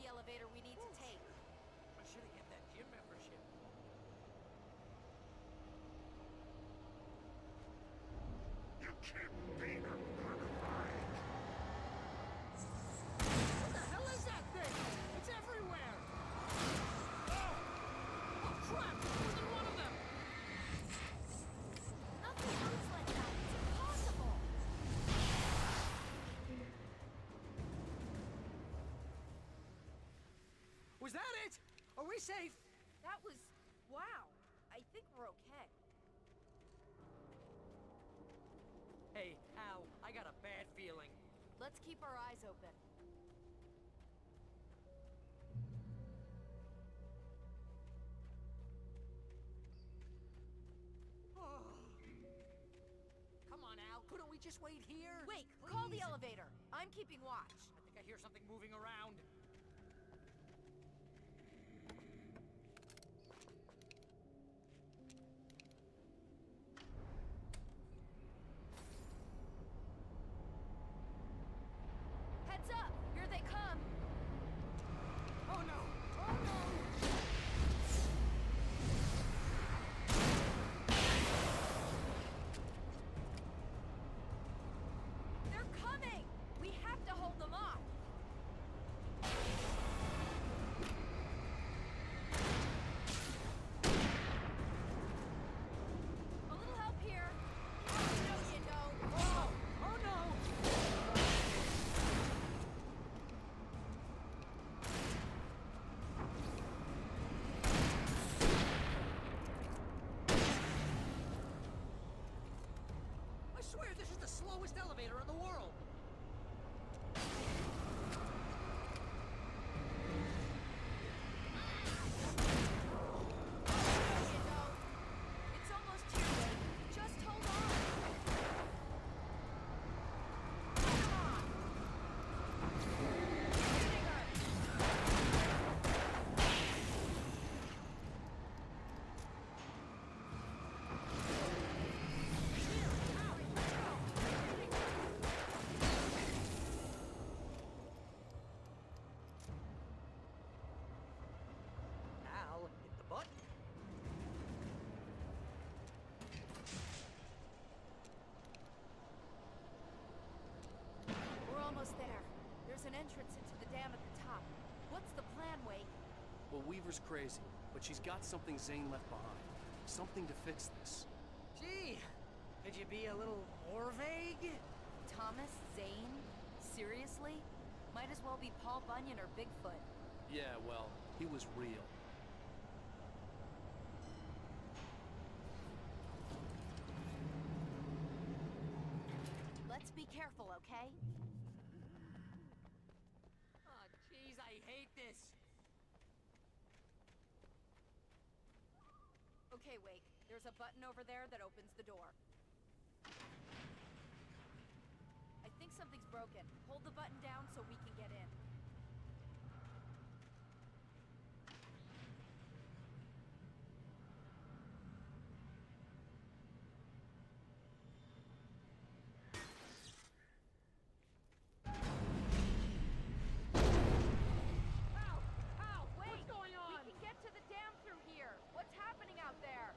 Elevator we need to take. I should have kept that gym membership. You can't beat her, Butterfly. What the hell is that thing? It's everywhere! Oh crap! More than one of them! Nothing moves like that. It's impossible. Was that it? Are we safe? That was... wow. I think we're okay. Hey, Al, I got a bad feeling. Let's keep our eyes open. Couldn't we just wait here? Wait, call the Please. elevator. I'm keeping watch. I think I hear something moving around. Heads up! Here they come! Oh no! Oh no! They're coming! We have to hold them off! A little help here. You know. Oh! Oh no! I swear this is the slowest elevator in the world! You know. It's almost here, Wade. Just hold on. Come on! Hitting her. Al, hit the button. We're almost there. There's an entrance into the dam at the top. What's the plan, Wade? Well, Weaver's crazy, but she's got something Zane left behind. Something to fix this. Gee, could you be a little more vague? Thomas Zane? Seriously? Might as well be Paul Bunyan or Bigfoot. Yeah, well, he was real. Let's be careful, okay? Oh, jeez, I hate this. Okay, Wake. There's a button over there that opens the door. I think something's broken. Hold the button down so we can get in. Ow! Ow! Wait! What's going on? We can get to the dam through here. What's happening out there?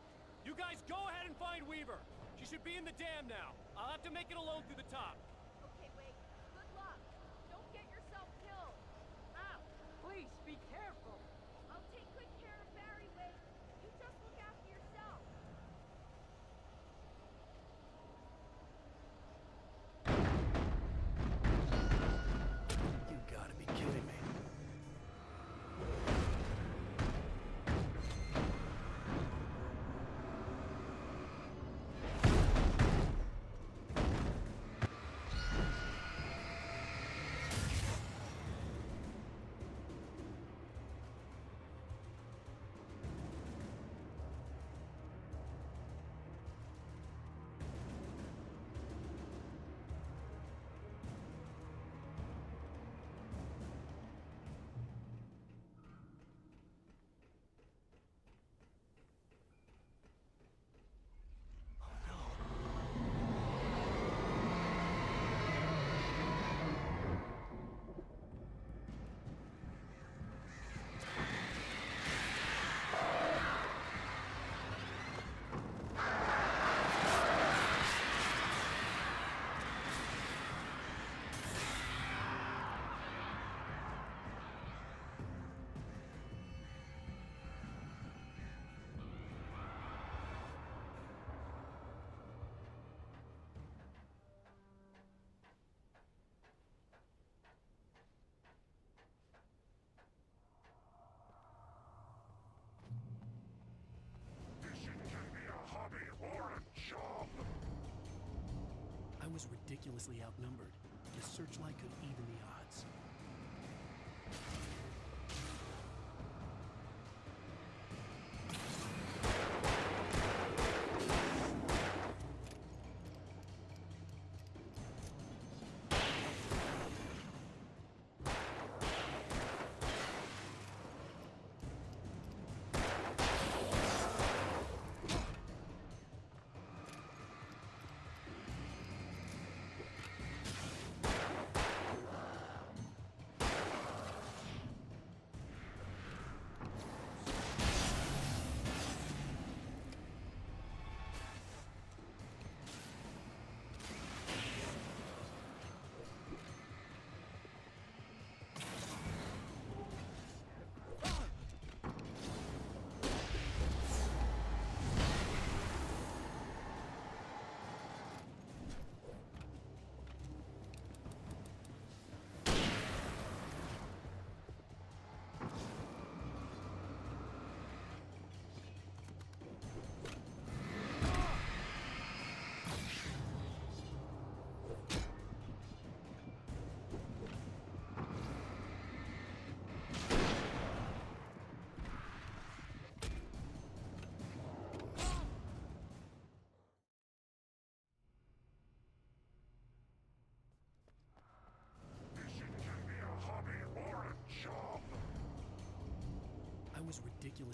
You guys go ahead and find Weaver. She should be in the dam now. I'll have to make it alone through the top. Okay, Wake. Good luck. Don't get yourself killed. Ow! Please, be careful. I'll take good care of Barry, Wake. You just look after yourself. You gotta be kidding me. I was ridiculously outnumbered. The searchlight could even the odds.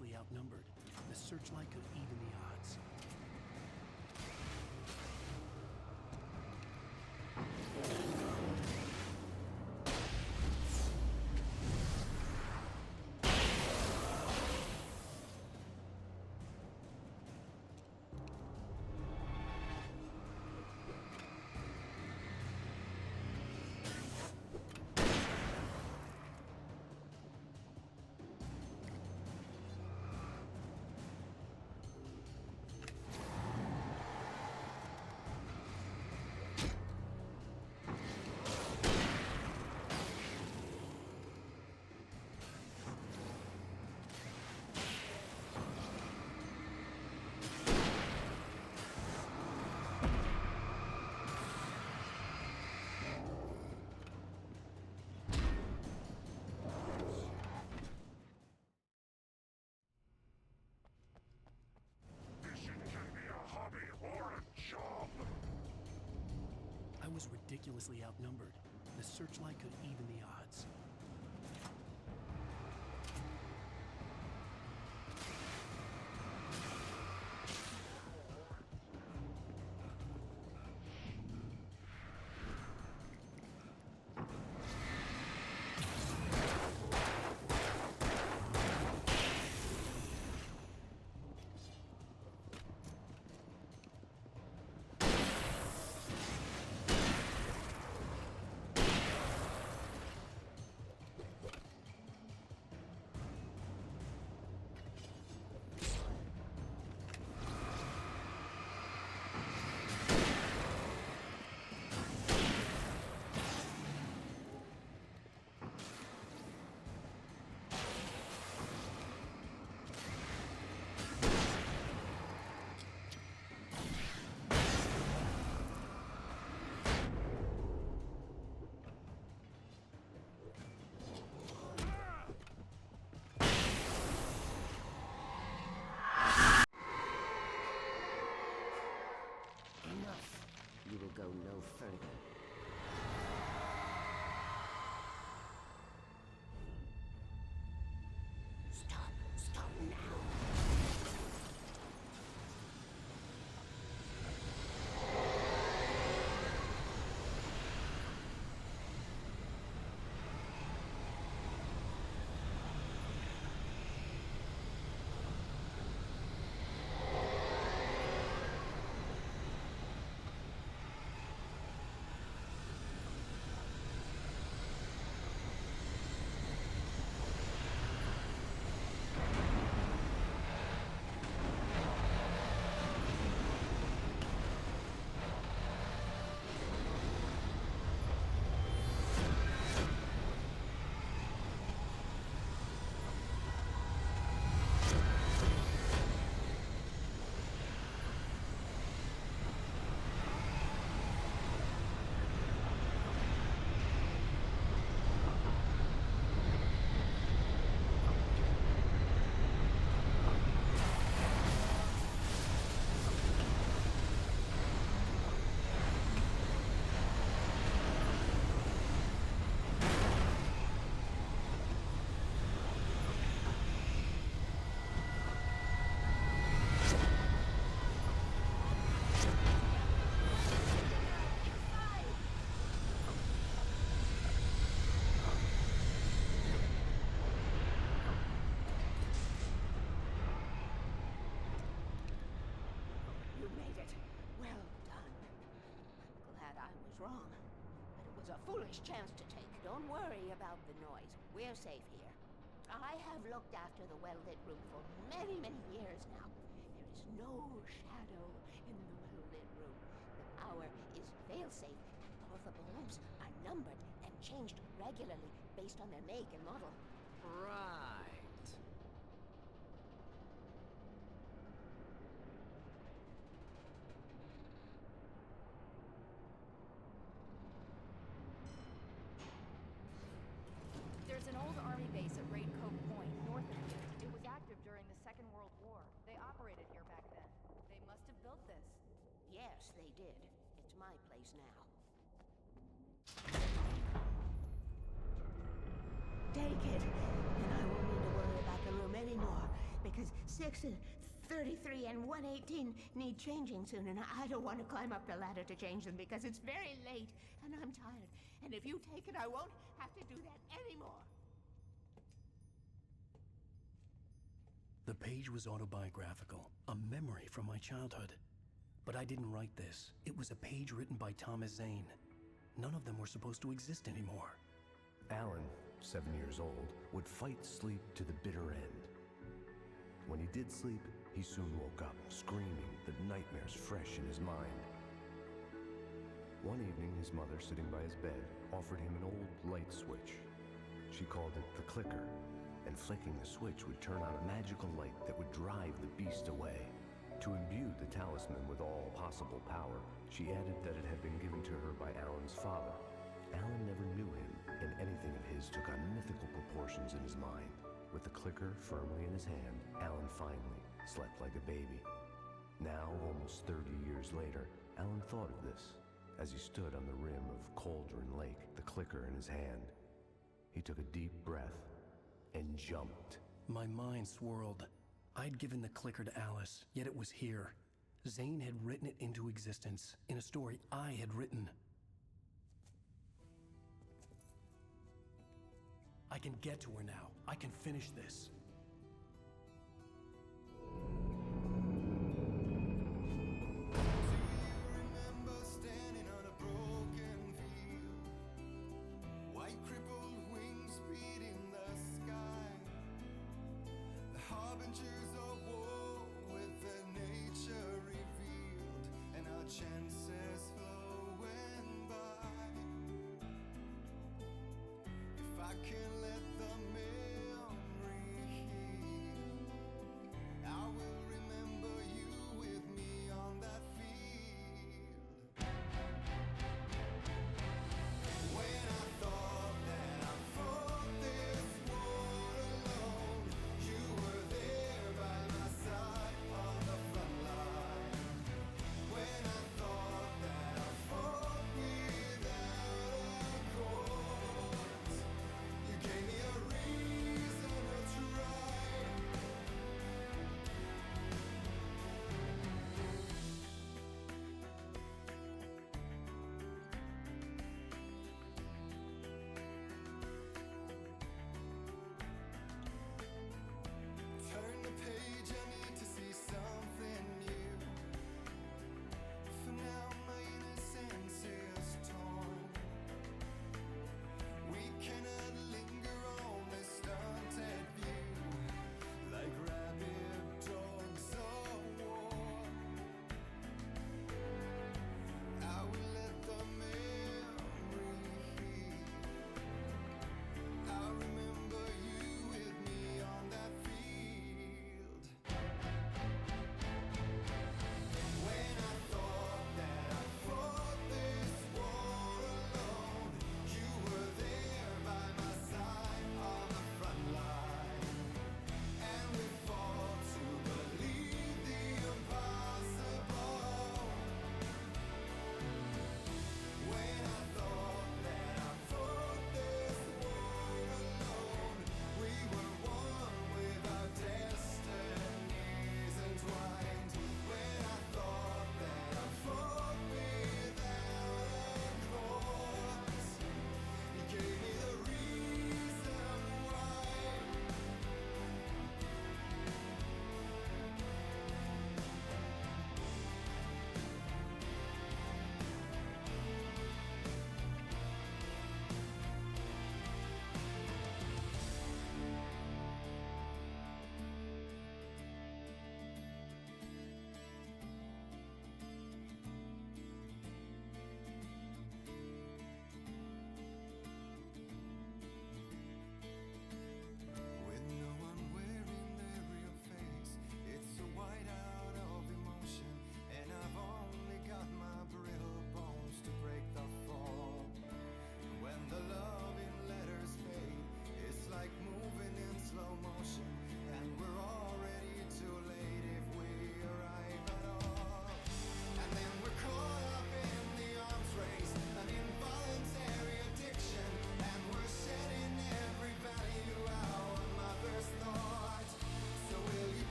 ridiculously outnumbered. The searchlight could even the odds. I was ridiculously outnumbered. The searchlight could even the odds. You will go no further. Stop now. Wrong, but it was a foolish chance to take. Don't worry about the noise. We're safe here. I have looked after the well-lit room for many, many years now. There is no shadow in the well-lit room. The power is fail-safe, and all the bulbs are numbered and changed regularly based on their make and model. Right. There's an old army base at Raid Cove Point, north of here. It was active during the Second World War. They operated here back then. They must have built this. Yes, they did. It's my place now. Take it, and I won't need to worry about the room anymore, because 6 and 33 and 118 need changing soon, and I don't want to climb up the ladder to change them because it's very late and I'm tired. And if you take it, I won't have to do that anymore. The page was autobiographical, a memory from my childhood. But I didn't write this. It was a page written by Thomas Zane. None of them were supposed to exist anymore. Alan, 7 years old, would fight sleep to the bitter end. When he did sleep, he soon woke up, screaming, the nightmares fresh in his mind. One evening, his mother, sitting by his bed, offered him an old light switch. She called it the clicker, and flicking the switch would turn on a magical light that would drive the beast away. To imbue the talisman with all possible power, she added that it had been given to her by Alan's father. Alan never knew him, and anything of his took on mythical proportions in his mind. With the clicker firmly in his hand, Alan finally slept like a baby. Now, almost 30 years later, Alan thought of this as he stood on the rim of Cauldron Lake, the clicker in his hand. He took a deep breath and jumped. My mind swirled. I'd given the clicker to Alice, yet it was here. Zane had written it into existence in a story I had written. I can get to her now. I can finish this. Chances flowing by. If I can let